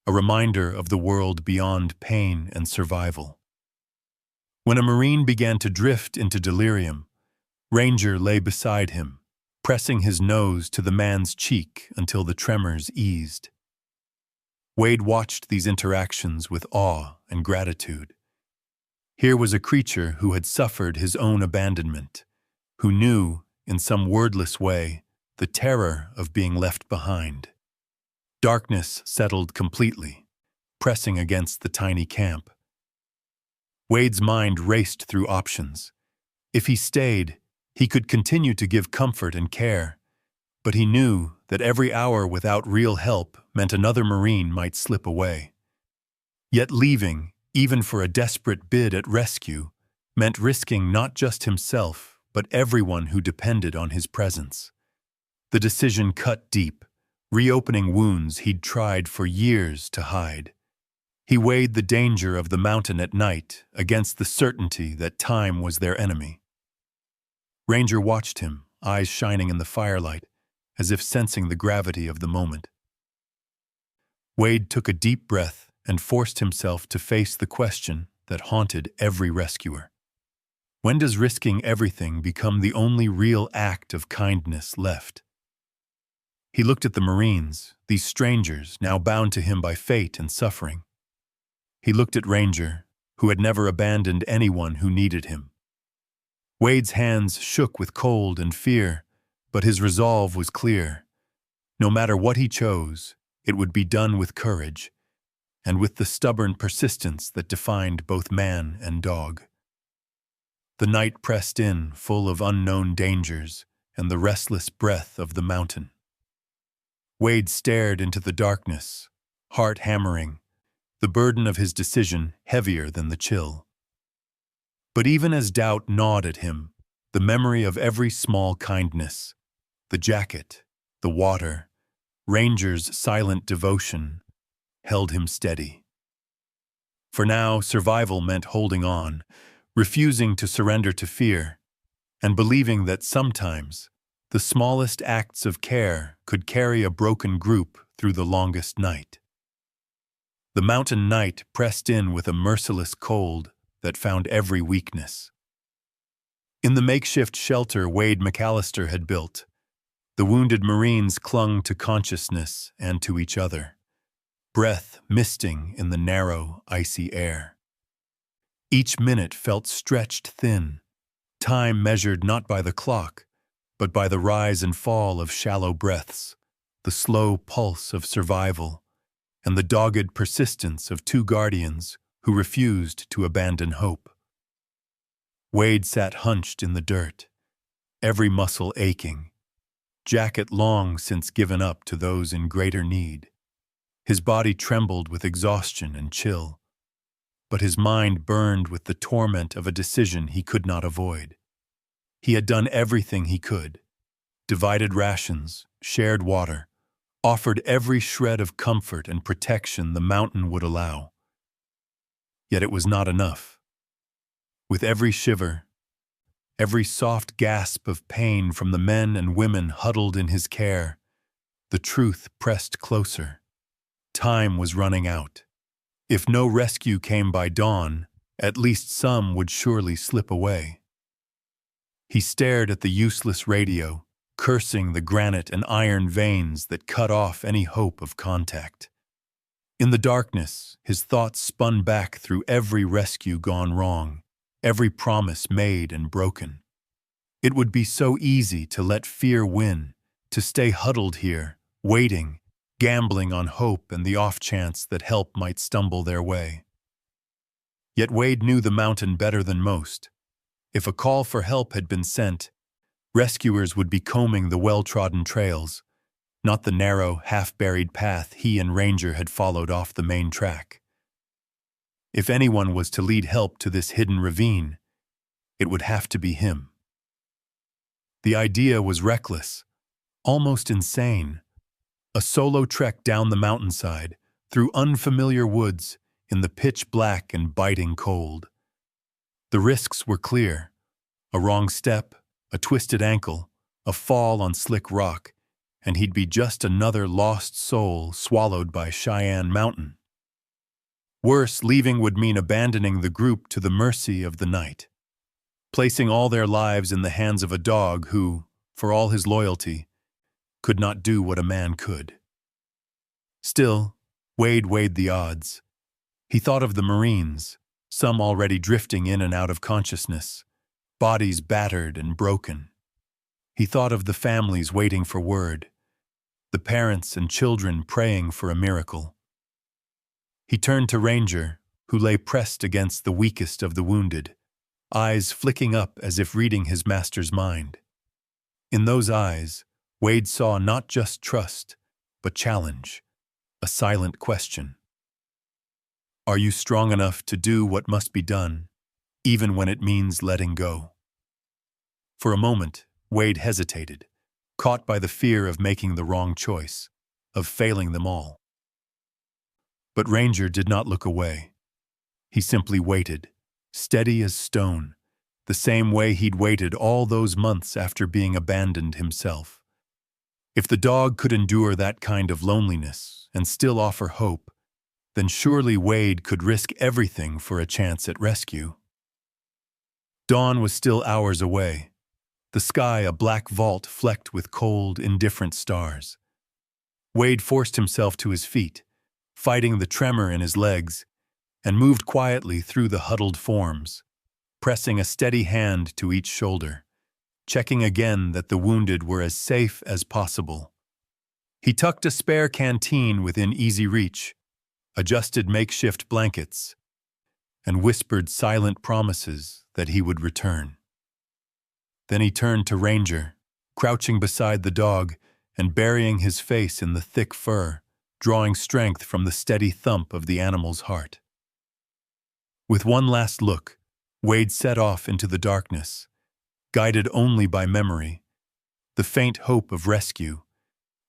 a reminder of the world beyond pain and survival. When a Marine began to drift into delirium, Ranger lay beside him, pressing his nose to the man's cheek until the tremors eased. Wade watched these interactions with awe and gratitude. Here was a creature who had suffered his own abandonment, who knew, in some wordless way, the terror of being left behind. Darkness settled completely, pressing against the tiny camp. Wade's mind raced through options. If he stayed, he could continue to give comfort and care, but he knew that every hour without real help meant another Marine might slip away. Yet leaving, even for a desperate bid at rescue, meant risking not just himself, but everyone who depended on his presence. The decision cut deep, reopening wounds he'd tried for years to hide. He weighed the danger of the mountain at night against the certainty that time was their enemy. Ranger watched him, eyes shining in the firelight, as if sensing the gravity of the moment. Wade took a deep breath and forced himself to face the question that haunted every rescuer. When does risking everything become the only real act of kindness left? He looked at the Marines, these strangers now bound to him by fate and suffering. He looked at Ranger, who had never abandoned anyone who needed him. Wade's hands shook with cold and fear, but his resolve was clear. No matter what he chose, it would be done with courage, and with the stubborn persistence that defined both man and dog. The night pressed in, full of unknown dangers and the restless breath of the mountain. Wade stared into the darkness, heart hammering, the burden of his decision heavier than the chill. But even as doubt gnawed at him, the memory of every small kindness, The jacket, the water, Ranger's silent devotion held him steady. For now, survival meant holding on, refusing to surrender to fear, and believing that sometimes the smallest acts of care could carry a broken group through the longest night. The mountain night pressed in with a merciless cold that found every weakness. In the makeshift shelter Wade McAllister had built, the wounded Marines clung to consciousness and to each other, breath misting in the narrow, icy air. Each minute felt stretched thin, time measured not by the clock, but by the rise and fall of shallow breaths, the slow pulse of survival, and the dogged persistence of two guardians who refused to abandon hope. Wade sat hunched in the dirt, every muscle aching, jacket long since given up to those in greater need. His body trembled with exhaustion and chill, but his mind burned with the torment of a decision he could not avoid. He had done everything he could, divided rations, shared water, offered every shred of comfort and protection the mountain would allow. Yet it was not enough. With every shiver, every soft gasp of pain from the men and women huddled in his care, the truth pressed closer. Time was running out. If no rescue came by dawn, at least some would surely slip away. He stared at the useless radio, cursing the granite and iron veins that cut off any hope of contact. In the darkness, his thoughts spun back through every rescue gone wrong, every promise made and broken. It would be so easy to let fear win, to stay huddled here, waiting, gambling on hope and the off chance that help might stumble their way. Yet Wade knew the mountain better than most. If a call for help had been sent, rescuers would be combing the well-trodden trails, not the narrow, half-buried path he and Ranger had followed off the main track. If anyone was to lead help to this hidden ravine, it would have to be him. The idea was reckless, almost insane. A solo trek down the mountainside, through unfamiliar woods, in the pitch-black and biting cold. The risks were clear. A wrong step, a twisted ankle, a fall on slick rock, and he'd be just another lost soul swallowed by Cheyenne Mountain. Worse, leaving would mean abandoning the group to the mercy of the night, placing all their lives in the hands of a dog who, for all his loyalty, could not do what a man could. Still, Wade weighed the odds. He thought of the Marines, some already drifting in and out of consciousness, bodies battered and broken. He thought of the families waiting for word, the parents and children praying for a miracle. He turned to Ranger, who lay pressed against the weakest of the wounded, eyes flicking up as if reading his master's mind. In those eyes, Wade saw not just trust, but challenge, a silent question. Are you strong enough to do what must be done, even when it means letting go? For a moment, Wade hesitated, caught by the fear of making the wrong choice, of failing them all. But Ranger did not look away. He simply waited, steady as stone, the same way he'd waited all those months after being abandoned himself. If the dog could endure that kind of loneliness and still offer hope, then surely Wade could risk everything for a chance at rescue. Dawn was still hours away, the sky a black vault flecked with cold, indifferent stars. Wade forced himself to his feet, fighting the tremor in his legs, and moved quietly through the huddled forms, pressing a steady hand to each shoulder, checking again that the wounded were as safe as possible. He tucked a spare canteen within easy reach, adjusted makeshift blankets, and whispered silent promises that he would return. Then he turned to Ranger, crouching beside the dog and burying his face in the thick fur, drawing strength from the steady thump of the animal's heart. With one last look, Wade set off into the darkness, guided only by memory, the faint hope of rescue,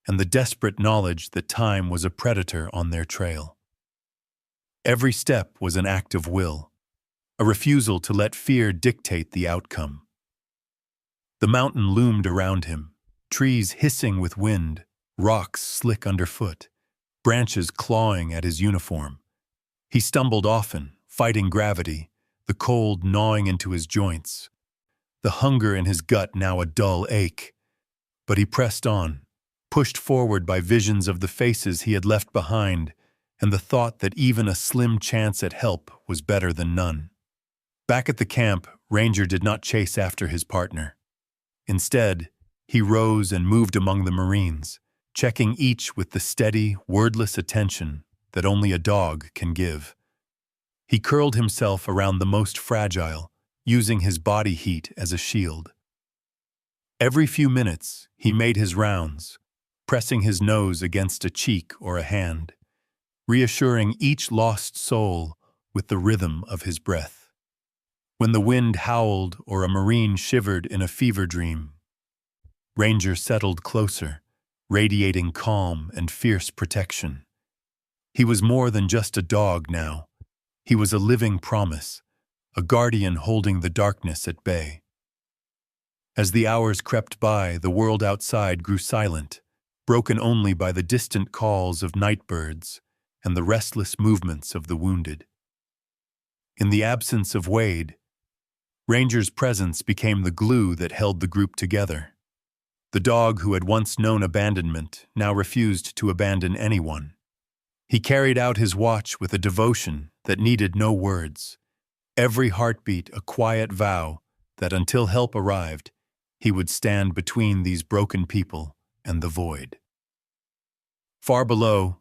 and the desperate knowledge that time was a predator on their trail. Every step was an act of will, a refusal to let fear dictate the outcome. The mountain loomed around him, trees hissing with wind, rocks slick underfoot, branches clawing at his uniform. He stumbled often, fighting gravity, the cold gnawing into his joints, the hunger in his gut now a dull ache. But he pressed on, pushed forward by visions of the faces he had left behind, and the thought that even a slim chance at help was better than none. Back at the camp, Ranger did not chase after his partner. Instead, he rose and moved among the Marines, checking each with the steady, wordless attention that only a dog can give. He curled himself around the most fragile, using his body heat as a shield. Every few minutes, he made his rounds, pressing his nose against a cheek or a hand, reassuring each lost soul with the rhythm of his breath. When the wind howled or a Marine shivered in a fever dream, Ranger settled closer, radiating calm and fierce protection. He was more than just a dog now. He was a living promise, a guardian holding the darkness at bay. As the hours crept by, the world outside grew silent, broken only by the distant calls of night birds and the restless movements of the wounded. In the absence of Wade, Ranger's presence became the glue that held the group together. The dog who had once known abandonment now refused to abandon anyone. He carried out his watch with a devotion that needed no words, every heartbeat a quiet vow that until help arrived, he would stand between these broken people and the void. Far below,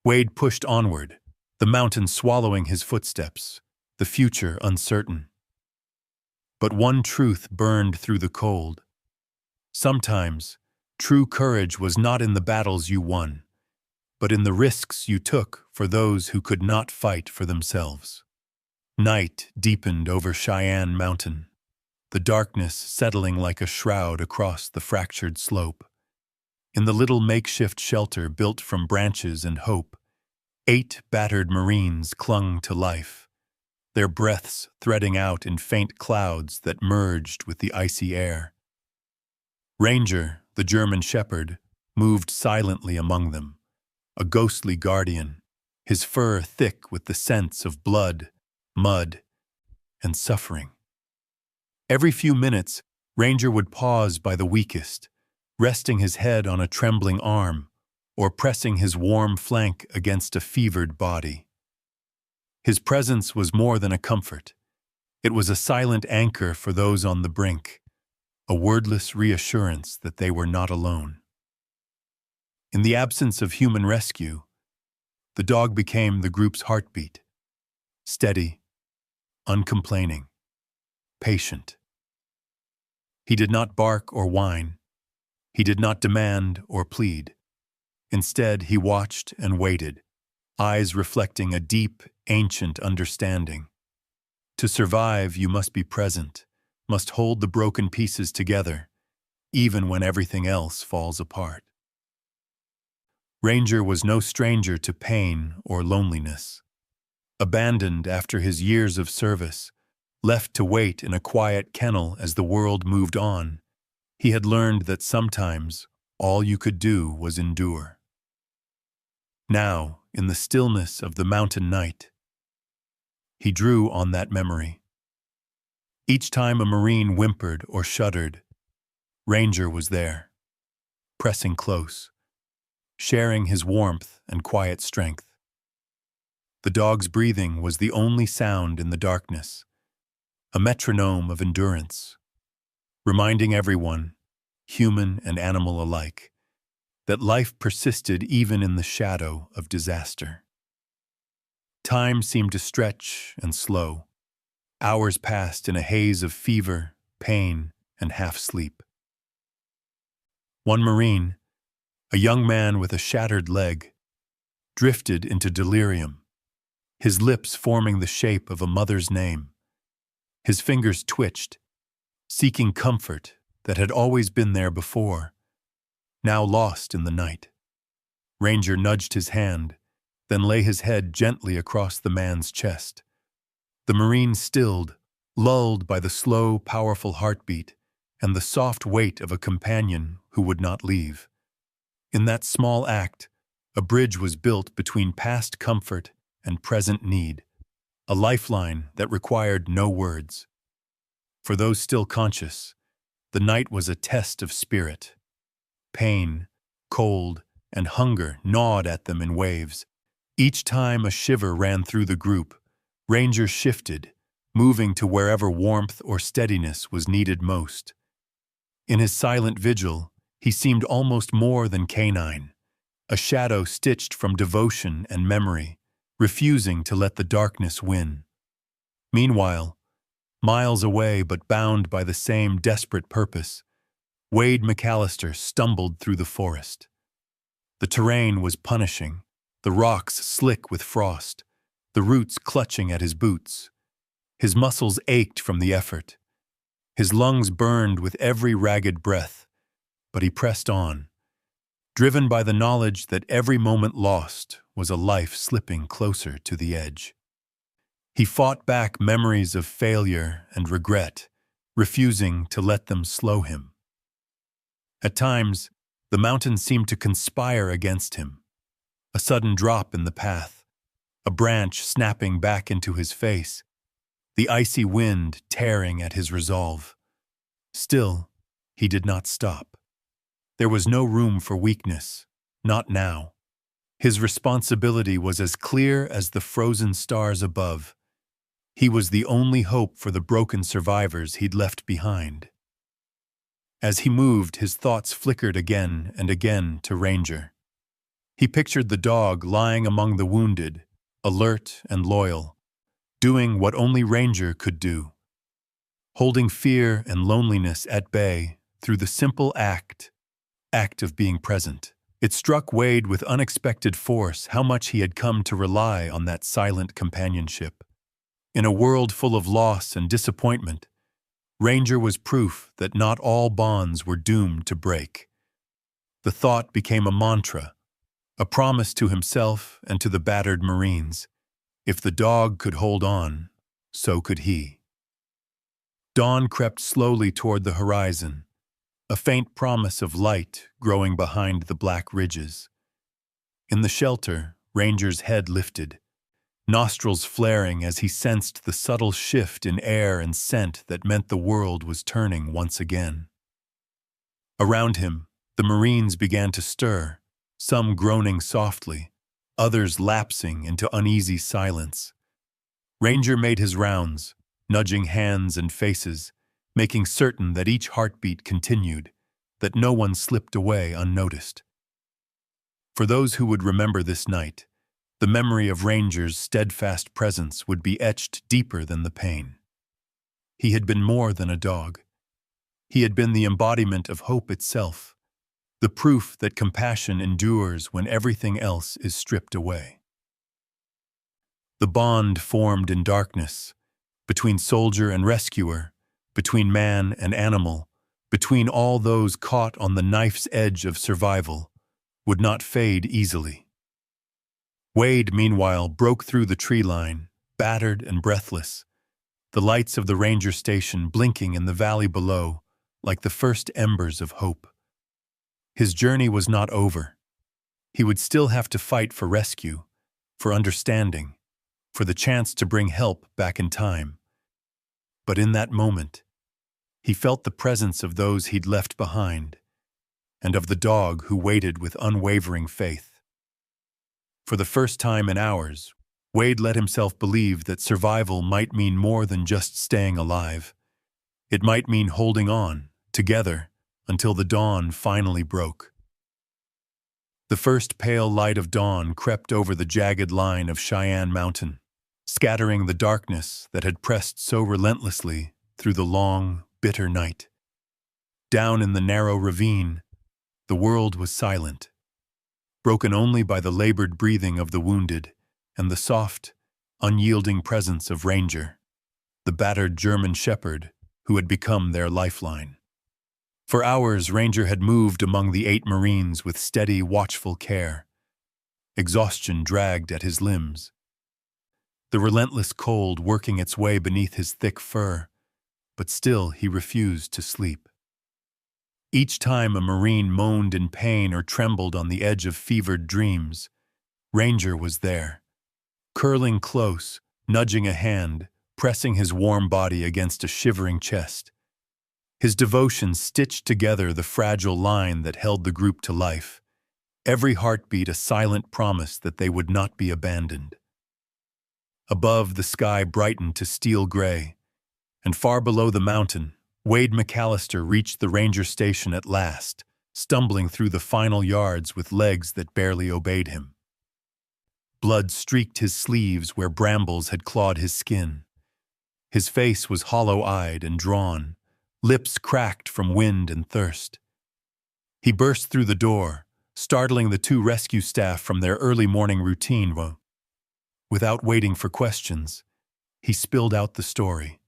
Wade pushed onward, the mountain swallowing his footsteps, the future uncertain. But one truth burned through the cold. Sometimes, true courage was not in the battles you won, but in the risks you took for those who could not fight for themselves. Night deepened over Cheyenne Mountain, the darkness settling like a shroud across the fractured slope. In the little makeshift shelter built from branches and hope, 8 battered Marines clung to life, their breaths threading out in faint clouds that merged with the icy air. Ranger, the German shepherd, moved silently among them, a ghostly guardian, his fur thick with the scents of blood, mud, and suffering. Every few minutes, Ranger would pause by the weakest, resting his head on a trembling arm or pressing his warm flank against a fevered body. His presence was more than a comfort. It was a silent anchor for those on the brink, a wordless reassurance that they were not alone. In the absence of human rescue, the dog became the group's heartbeat, steady, uncomplaining, patient. He did not bark or whine. He did not demand or plead. Instead, he watched and waited, eyes reflecting a deep, ancient understanding. To survive, you must be present, must hold the broken pieces together, even when everything else falls apart. Ranger was no stranger to pain or loneliness. Abandoned after his years of service, left to wait in a quiet kennel as the world moved on, he had learned that sometimes all you could do was endure. Now, in the stillness of the mountain night, he drew on that memory. Each time a Marine whimpered or shuddered, Ranger was there, pressing close, sharing his warmth and quiet strength. The dog's breathing was the only sound in the darkness, a metronome of endurance, reminding everyone, human and animal alike, that life persisted even in the shadow of disaster. Time seemed to stretch and slow. Hours passed in a haze of fever, pain, and half-sleep. One Marine, a young man with a shattered leg, drifted into delirium, his lips forming the shape of a mother's name. His fingers twitched, seeking comfort that had always been there before, now lost in the night. Ranger nudged his hand, then lay his head gently across the man's chest. The Marine stilled, lulled by the slow, powerful heartbeat and the soft weight of a companion who would not leave. In that small act, a bridge was built between past comfort and present need, a lifeline that required no words. For those still conscious, the night was a test of spirit. Pain, cold, and hunger gnawed at them in waves. Each time a shiver ran through the group, Ranger shifted, moving to wherever warmth or steadiness was needed most. In his silent vigil, he seemed almost more than canine, a shadow stitched from devotion and memory, refusing to let the darkness win. Meanwhile, miles away but bound by the same desperate purpose, Wade McAllister stumbled through the forest. The terrain was punishing, the rocks slick with frost, the roots clutching at his boots. His muscles ached from the effort. His lungs burned with every ragged breath, but he pressed on, driven by the knowledge that every moment lost was a life slipping closer to the edge. He fought back memories of failure and regret, refusing to let them slow him. At times, the mountains seemed to conspire against him. A sudden drop in the path, a branch snapping back into his face, the icy wind tearing at his resolve. Still, he did not stop. There was no room for weakness, not now. His responsibility was as clear as the frozen stars above. He was the only hope for the broken survivors he'd left behind. As he moved, his thoughts flickered again and again to Ranger. He pictured the dog lying among the wounded, alert and loyal, doing what only Ranger could do, holding fear and loneliness at bay through the simple act of being present. It struck Wade with unexpected force how much he had come to rely on that silent companionship. In a world full of loss and disappointment, Ranger was proof that not all bonds were doomed to break. The thought became a mantra, a promise to himself and to the battered Marines. If the dog could hold on, so could he. Dawn crept slowly toward the horizon, a faint promise of light growing behind the black ridges. In the shelter, Ranger's head lifted, nostrils flaring as he sensed the subtle shift in air and scent that meant the world was turning once again. Around him, the Marines began to stir, some groaning softly, others lapsing into uneasy silence. Ranger made his rounds, nudging hands and faces, making certain that each heartbeat continued, that no one slipped away unnoticed. For those who would remember this night, the memory of Ranger's steadfast presence would be etched deeper than the pain. He had been more than a dog. He had been the embodiment of hope itself, the proof that compassion endures when everything else is stripped away. The bond formed in darkness, between soldier and rescuer, between man and animal, between all those caught on the knife's edge of survival, would not fade easily. Wade, meanwhile, broke through the tree line, battered and breathless, the lights of the ranger station blinking in the valley below like the first embers of hope. His journey was not over. He would still have to fight for rescue, for understanding, for the chance to bring help back in time. But in that moment, he felt the presence of those he'd left behind, and of the dog who waited with unwavering faith. For the first time in hours, Wade let himself believe that survival might mean more than just staying alive. It might mean holding on, together, until the dawn finally broke. The first pale light of dawn crept over the jagged line of Cheyenne Mountain, scattering the darkness that had pressed so relentlessly through the long, bitter night. Down in the narrow ravine, the world was silent, broken only by the labored breathing of the wounded and the soft, unyielding presence of Ranger, the battered German shepherd who had become their lifeline. For hours, Ranger had moved among the 8 Marines with steady, watchful care. Exhaustion dragged at his limbs, the relentless cold working its way beneath his thick fur, but still he refused to sleep. Each time a Marine moaned in pain or trembled on the edge of fevered dreams, Ranger was there, curling close, nudging a hand, pressing his warm body against a shivering chest. His devotion stitched together the fragile line that held the group to life, every heartbeat a silent promise that they would not be abandoned. Above, the sky brightened to steel gray, and far below the mountain, Wade McAllister reached the ranger station at last, stumbling through the final yards with legs that barely obeyed him. Blood streaked his sleeves where brambles had clawed his skin. His face was hollow-eyed and drawn, lips cracked from wind and thirst. He burst through the door, startling the 2 rescue staff from their early morning routine. Without waiting for questions, he spilled out the story.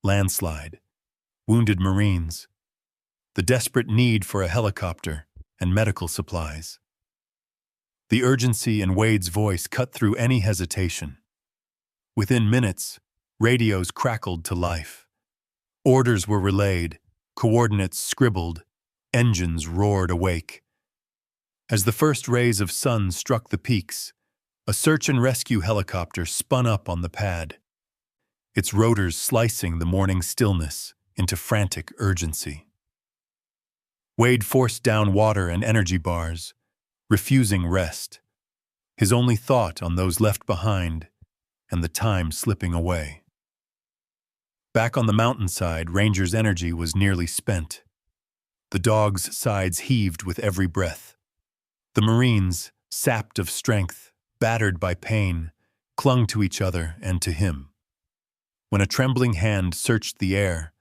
Landslide, wounded Marines, the desperate need for a helicopter and medical supplies. The urgency in Wade's voice cut through any hesitation. Within minutes, radios crackled to life. Orders were relayed, coordinates scribbled, engines roared awake. As the first rays of sun struck the peaks, a search and rescue helicopter spun up on the pad, its rotors slicing the morning stillness into frantic urgency. Wade forced down water and energy bars, refusing rest, his only thought on those left behind and the time slipping away. Back on the mountainside, Ranger's energy was nearly spent. The dog's sides heaved with every breath. The Marines, sapped of strength, battered by pain, clung to each other and to him. When a trembling hand searched the air,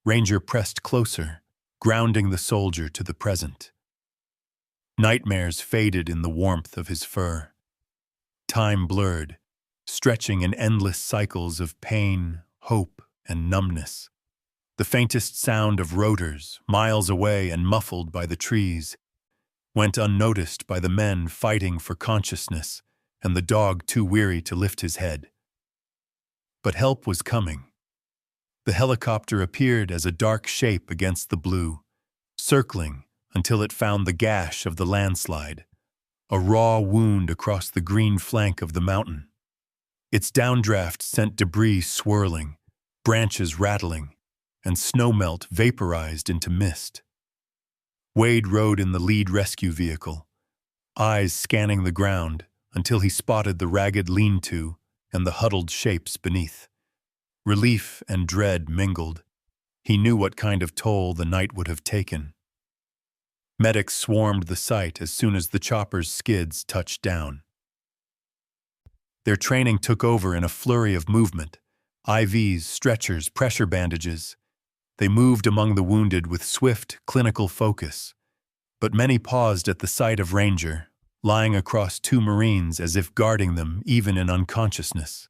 Ranger pressed closer, grounding the soldier to the present. Nightmares faded in the warmth of his fur. Time blurred, stretching in endless cycles of pain, hope, and numbness. The faintest sound of rotors, miles away and muffled by the trees, went unnoticed by the men fighting for consciousness and the dog too weary to lift his head. But help was coming. The helicopter appeared as a dark shape against the blue, circling until it found the gash of the landslide, a raw wound across the green flank of the mountain. Its downdraft sent debris swirling, branches rattling, and snowmelt vaporized into mist. Wade rode in the lead rescue vehicle, eyes scanning the ground until he spotted the ragged lean-to and the huddled shapes beneath. Relief and dread mingled. He knew what kind of toll the night would have taken. Medics swarmed the site as soon as the chopper's skids touched down. Their training took over in a flurry of movement. IVs, stretchers, pressure bandages. They moved among the wounded with swift, clinical focus. But many paused at the sight of Ranger, lying across 2 Marines as if guarding them even in unconsciousness.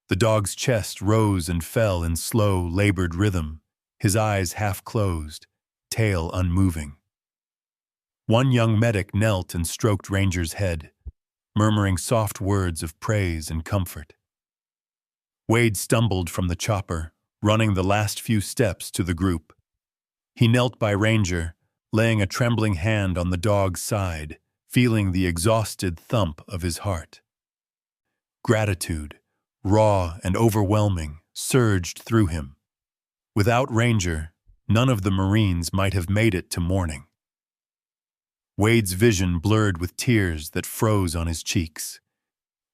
The dog's chest rose and fell in slow, labored rhythm, his eyes half closed, tail unmoving. One young medic knelt and stroked Ranger's head, murmuring soft words of praise and comfort. Wade stumbled from the chopper, running the last few steps to the group. He knelt by Ranger, laying a trembling hand on the dog's side, feeling the exhausted thump of his heart. Gratitude, raw and overwhelming, surged through him. Without Ranger, none of the Marines might have made it to morning. Wade's vision blurred with tears that froze on his cheeks.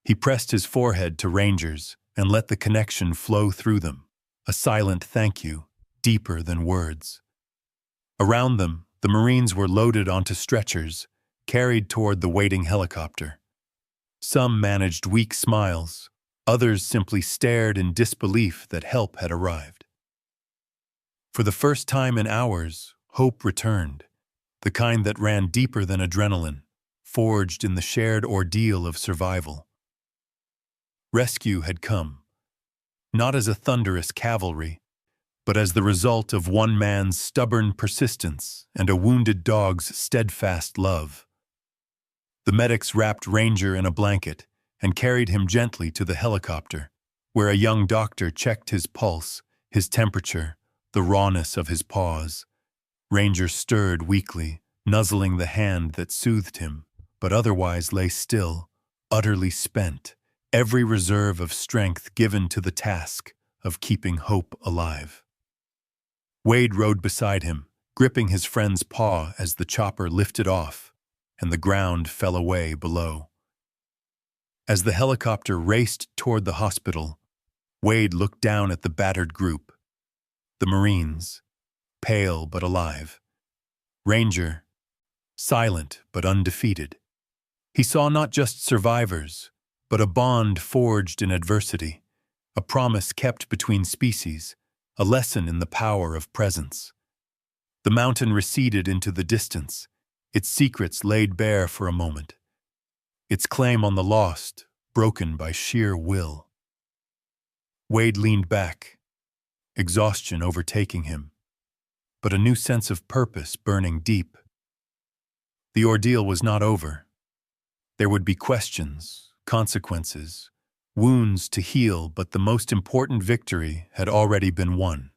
He pressed his forehead to Ranger's and let the connection flow through them, a silent thank you, deeper than words. Around them, the Marines were loaded onto stretchers, carried toward the waiting helicopter. Some managed weak smiles, others simply stared in disbelief that help had arrived. For the first time in hours, hope returned, the kind that ran deeper than adrenaline, forged in the shared ordeal of survival. Rescue had come, not as a thunderous cavalry, but as the result of one man's stubborn persistence and a wounded dog's steadfast love. The medics wrapped Ranger in a blanket and carried him gently to the helicopter, where a young doctor checked his pulse, his temperature, the rawness of his paws. Ranger stirred weakly, nuzzling the hand that soothed him, but otherwise lay still, utterly spent, every reserve of strength given to the task of keeping hope alive. Wade rode beside him, gripping his friend's paw as the chopper lifted off, and the ground fell away below. As the helicopter raced toward the hospital, Wade looked down at the battered group. The Marines, pale but alive. Ranger, silent but undefeated. He saw not just survivors, but a bond forged in adversity, a promise kept between species, a lesson in the power of presence. The mountain receded into the distance, its secrets laid bare for a moment, its claim on the lost broken by sheer will. Wade leaned back, exhaustion overtaking him, but a new sense of purpose burning deep. The ordeal was not over. There would be questions, consequences, wounds to heal, but the most important victory had already been won.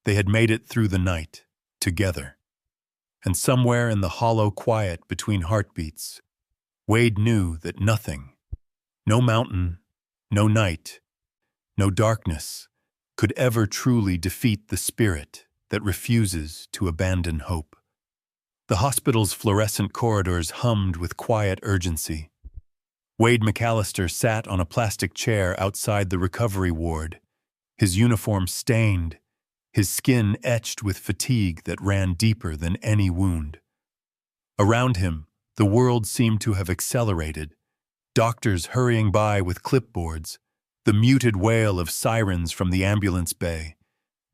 They had made it through the night, together. And somewhere in the hollow quiet between heartbeats, Wade knew that nothing, no mountain, no night, no darkness, could ever truly defeat the spirit that refuses to abandon hope. The hospital's fluorescent corridors hummed with quiet urgency. Wade McAllister sat on a plastic chair outside the recovery ward, his uniform stained, his skin etched with fatigue that ran deeper than any wound. Around him, the world seemed to have accelerated, doctors hurrying by with clipboards, the muted wail of sirens from the ambulance bay,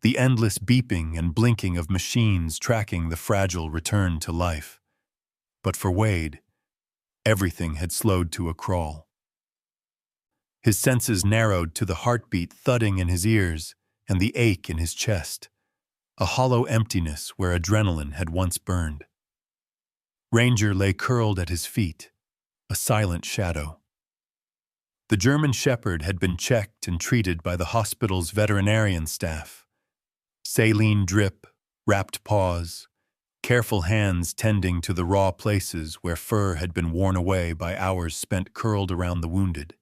the endless beeping and blinking of machines tracking the fragile return to life. But for Wade, everything had slowed to a crawl. His senses narrowed to the heartbeat thudding in his ears and the ache in his chest, a hollow emptiness where adrenaline had once burned. Ranger lay curled at his feet, a silent shadow. The German Shepherd had been checked and treated by the hospital's veterinarian staff. Saline drip, wrapped paws, careful hands tending to the raw places where fur had been worn away by hours spent curled around the wounded.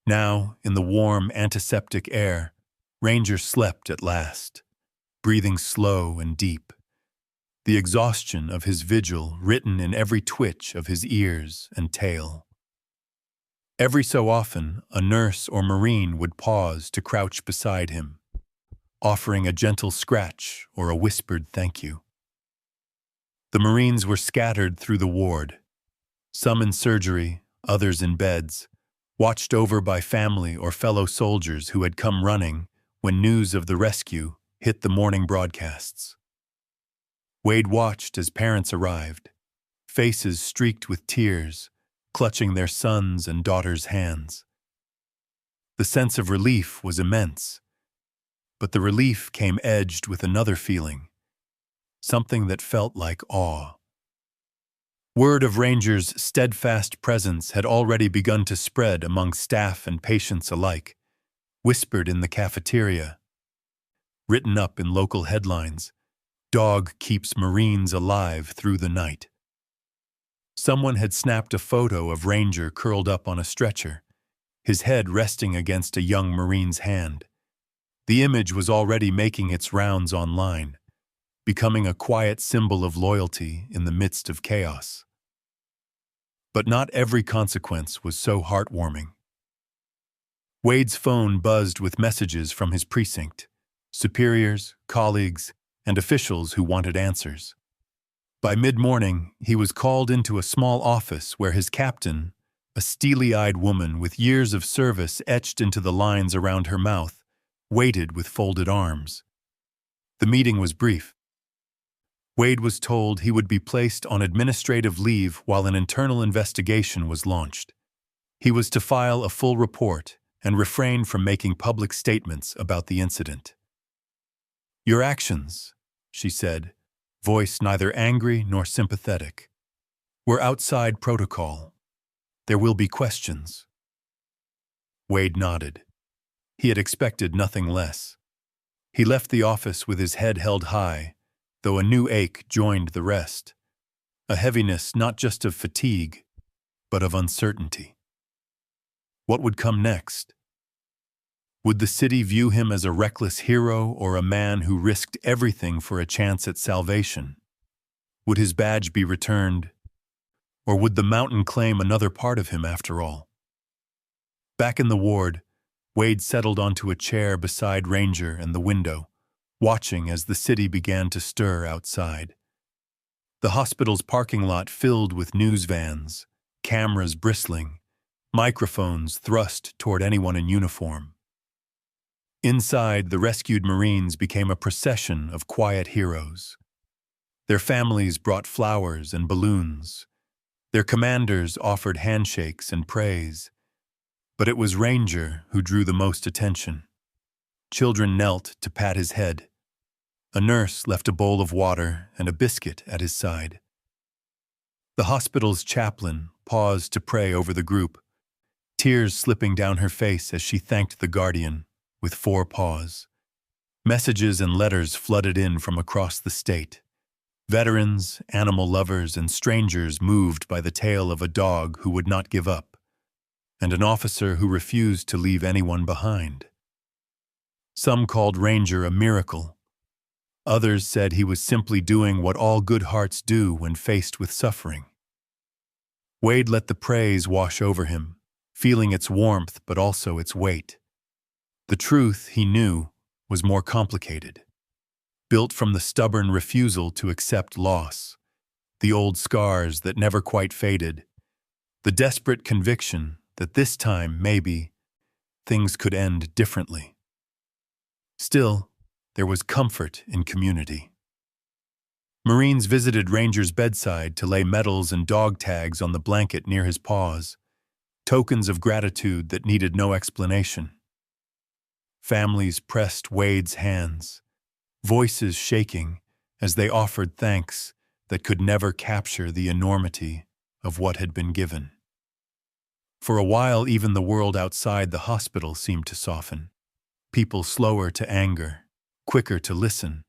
Now, in the warm, antiseptic air, Ranger slept at last, breathing slow and deep, the exhaustion of his vigil written in every twitch of his ears and tail. Every so often, a nurse or Marine would pause to crouch beside him, offering a gentle scratch or a whispered thank you. The Marines were scattered through the ward, some in surgery, others in beds, watched over by family or fellow soldiers who had come running when news of the rescue hit the morning broadcasts. Wade watched as parents arrived, faces streaked with tears, clutching their sons' and daughters' hands. The sense of relief was immense, but the relief came edged with another feeling, something that felt like awe. Word of Ranger's steadfast presence had already begun to spread among staff and patients alike, whispered in the cafeteria, written up in local headlines, "Dog keeps Marines alive through the night." Someone had snapped a photo of Ranger curled up on a stretcher, his head resting against a young Marine's hand. The image was already making its rounds online, becoming a quiet symbol of loyalty in the midst of chaos. But not every consequence was so heartwarming. Wade's phone buzzed with messages from his precinct, superiors, colleagues, and officials who wanted answers. By mid-morning, he was called into a small office where his captain, a steely-eyed woman with years of service etched into the lines around her mouth, waited with folded arms. The meeting was brief. Wade was told he would be placed on administrative leave while an internal investigation was launched. He was to file a full report and refrain from making public statements about the incident. "Your actions," she said, voice neither angry nor sympathetic, "were outside protocol. There will be questions." Wade nodded. He had expected nothing less. He left the office with his head held high, though a new ache joined the rest, a heaviness not just of fatigue, but of uncertainty. What would come next? Would the city view him as a reckless hero or a man who risked everything for a chance at salvation? Would his badge be returned, or would the mountain claim another part of him after all? Back in the ward, Wade settled onto a chair beside Ranger and the window, watching as the city began to stir outside. The hospital's parking lot filled with news vans, cameras bristling, microphones thrust toward anyone in uniform. Inside, the rescued Marines became a procession of quiet heroes. Their families brought flowers and balloons. Their commanders offered handshakes and praise. But it was Ranger who drew the most attention. Children knelt to pat his head. A nurse left a bowl of water and a biscuit at his side. The hospital's chaplain paused to pray over the group, tears slipping down her face as she thanked the guardian with 4 paws. Messages and letters flooded in from across the state. Veterans, animal lovers, and strangers moved by the tale of a dog who would not give up, and an officer who refused to leave anyone behind. Some called Ranger a miracle. Others said he was simply doing what all good hearts do when faced with suffering. Wade let the praise wash over him, feeling its warmth but also its weight. The truth, he knew, was more complicated. Built from the stubborn refusal to accept loss, the old scars that never quite faded, the desperate conviction that this time, maybe, things could end differently. Still, there was comfort in community. Marines visited Ranger's bedside to lay medals and dog tags on the blanket near his paws, tokens of gratitude that needed no explanation. Families pressed Wade's hands, voices shaking as they offered thanks that could never capture the enormity of what had been given. For a while, even the world outside the hospital seemed to soften. People slower to anger, quicker to listen,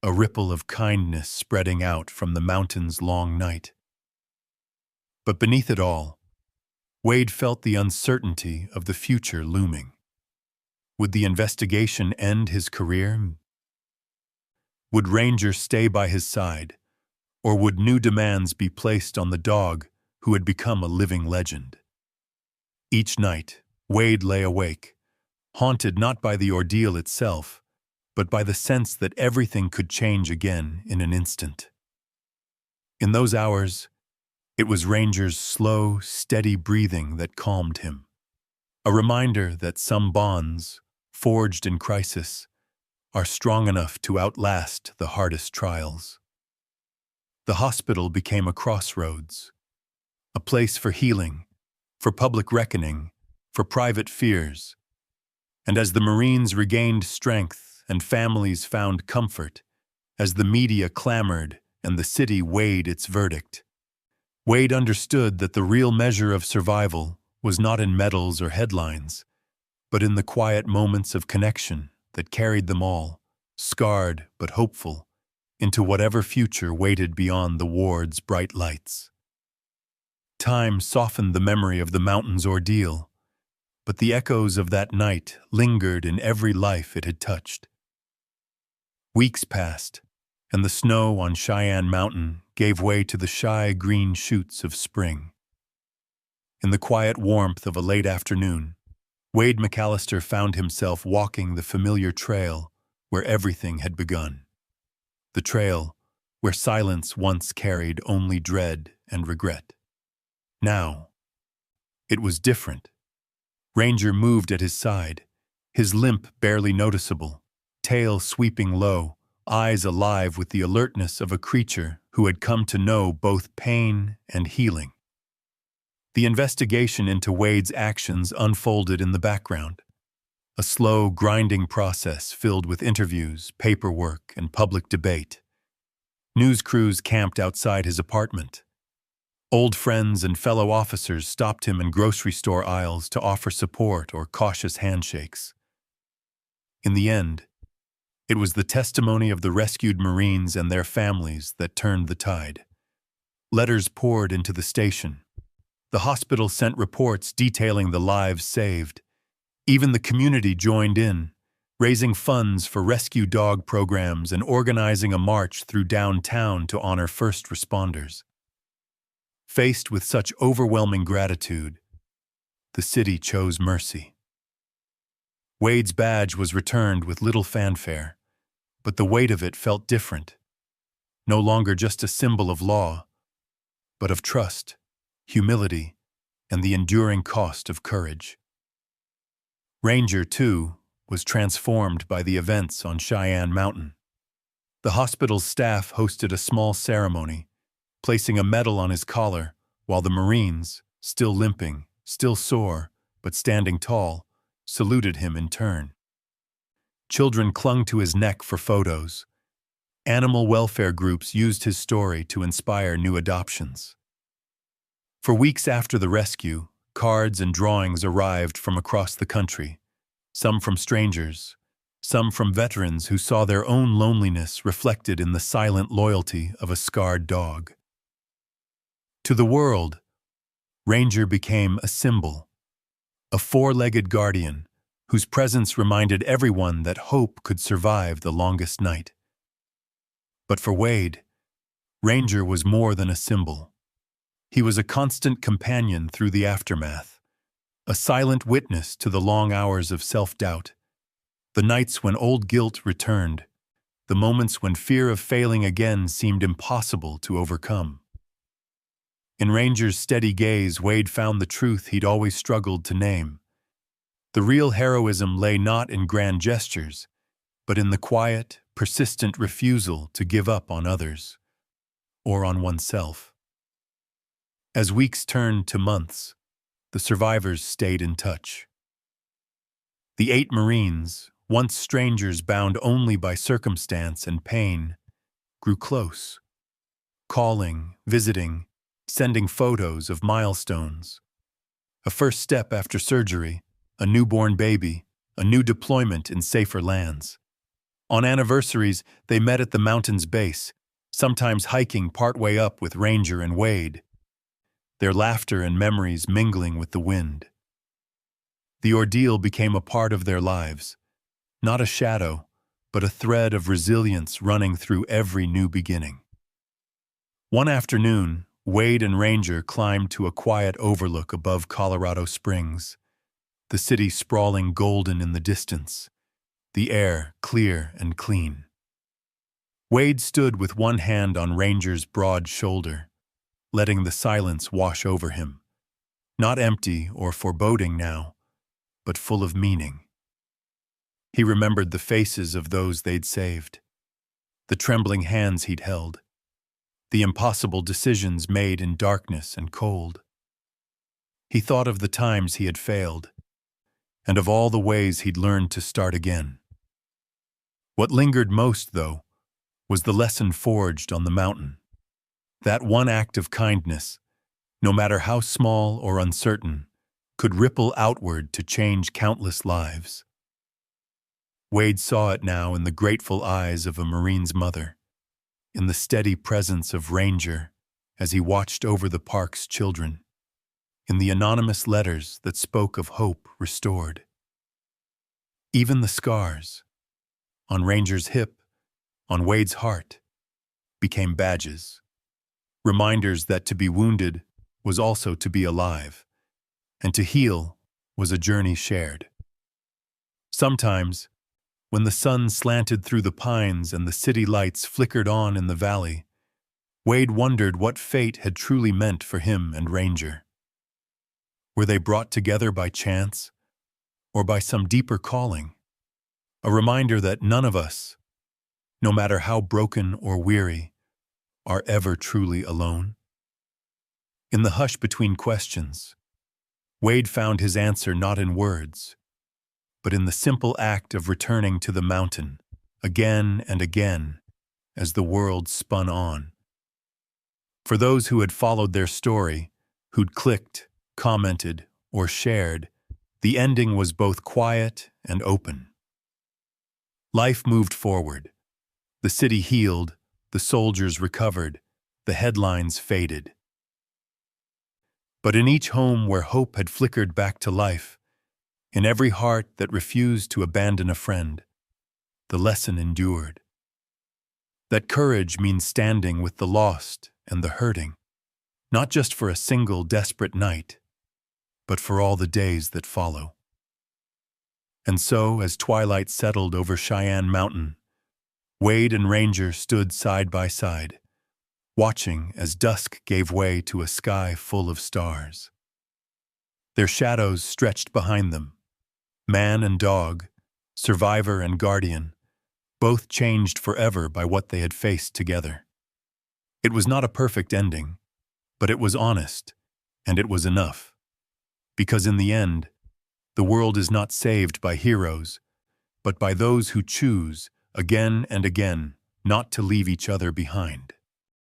a ripple of kindness spreading out from the mountain's long night. But beneath it all, Wade felt the uncertainty of the future looming. Would the investigation end his career? Would Ranger stay by his side, or would new demands be placed on the dog who had become a living legend? Each night, Wade lay awake, haunted not by the ordeal itself, but by the sense that everything could change again in an instant. In those hours, it was Ranger's slow, steady breathing that calmed him, a reminder that some bonds, forged in crisis, are strong enough to outlast the hardest trials. The hospital became a crossroads, a place for healing, for public reckoning, for private fears. And as the Marines regained strength and families found comfort, as the media clamored and the city weighed its verdict, Wade understood that the real measure of survival was not in medals or headlines, but in the quiet moments of connection that carried them all, scarred but hopeful, into whatever future waited beyond the ward's bright lights. Time softened the memory of the mountain's ordeal, but the echoes of that night lingered in every life it had touched. Weeks passed, and the snow on Cheyenne Mountain gave way to the shy green shoots of spring. In the quiet warmth of a late afternoon, Wade McAllister found himself walking the familiar trail where everything had begun. The trail where silence once carried only dread and regret. Now, it was different. Ranger moved at his side, his limp barely noticeable, tail sweeping low, eyes alive with the alertness of a creature who had come to know both pain and healing. The investigation into Wade's actions unfolded in the background. a slow, grinding process filled with interviews, paperwork, and public debate. News crews camped outside his apartment. Old friends and fellow officers stopped him in grocery store aisles to offer support or cautious handshakes. In the end, it was the testimony of the rescued Marines and their families that turned the tide. Letters poured into the station. The hospital sent reports detailing the lives saved. Even the community joined in, raising funds for rescue dog programs and organizing a march through downtown to honor first responders. Faced with such overwhelming gratitude, the city chose mercy. Wade's badge was returned with little fanfare, but the weight of it felt different. No longer just a symbol of law, but of trust, humility, and the enduring cost of courage. Ranger, too, was transformed by the events on Cheyenne Mountain. The hospital's staff hosted a small ceremony, placing a medal on his collar, while the Marines, still limping, still sore, but standing tall, saluted him in turn. Children clung to his neck for photos. Animal welfare groups used his story to inspire new adoptions. For weeks after the rescue, cards and drawings arrived from across the country, some from strangers, some from veterans who saw their own loneliness reflected in the silent loyalty of a scarred dog. To the world, Ranger became a symbol, a four-legged guardian whose presence reminded everyone that hope could survive the longest night. But for Wade, Ranger was more than a symbol. He was a constant companion through the aftermath, a silent witness to the long hours of self-doubt, the nights when old guilt returned, the moments when fear of failing again seemed impossible to overcome. In Ranger's steady gaze, Wade found the truth he'd always struggled to name. The real heroism lay not in grand gestures, but in the quiet, persistent refusal to give up on others, or on oneself. As weeks turned to months, the survivors stayed in touch. The 8 Marines, once strangers bound only by circumstance and pain, grew close, calling, visiting, sending photos of milestones. A first step after surgery, a newborn baby, a new deployment in safer lands. On anniversaries, they met at the mountain's base, sometimes hiking partway up with Ranger and Wade, their laughter and memories mingling with the wind. The ordeal became a part of their lives, not a shadow, but a thread of resilience running through every new beginning. One afternoon, Wade and Ranger climbed to a quiet overlook above Colorado Springs, the city sprawling golden in the distance, the air clear and clean. Wade stood with one hand on Ranger's broad shoulder, letting the silence wash over him, not empty or foreboding now, but full of meaning. He remembered the faces of those they'd saved, the trembling hands he'd held, the impossible decisions made in darkness and cold. He thought of the times he had failed, and of all the ways he'd learned to start again. What lingered most, though, was the lesson forged on the mountain. That one act of kindness, no matter how small or uncertain, could ripple outward to change countless lives. Wade saw it now in the grateful eyes of a Marine's mother, in the steady presence of Ranger as he watched over the park's children, in the anonymous letters that spoke of hope restored. Even the scars, on Ranger's hip, on Wade's heart, became badges, reminders that to be wounded was also to be alive, and to heal was a journey shared. Sometimes, when the sun slanted through the pines and the city lights flickered on in the valley, Wade wondered what fate had truly meant for him and Ranger. Were they brought together by chance, or by some deeper calling? A reminder that none of us, no matter how broken or weary, are ever truly alone? In the hush between questions, Wade found his answer not in words, but in the simple act of returning to the mountain, again and again, as the world spun on. For those who had followed their story, who'd clicked, commented, or shared, the ending was both quiet and open. Life moved forward. The city healed, the soldiers recovered, the headlines faded. But in each home where hope had flickered back to life, in every heart that refused to abandon a friend, the lesson endured. That courage means standing with the lost and the hurting, not just for a single desperate night, but for all the days that follow. And so, as twilight settled over Cheyenne Mountain, Wade and Ranger stood side by side, watching as dusk gave way to a sky full of stars. Their shadows stretched behind them, man and dog, survivor and guardian, both changed forever by what they had faced together. It was not a perfect ending, but it was honest, and it was enough. Because in the end, the world is not saved by heroes, but by those who choose, again and again, not to leave each other behind.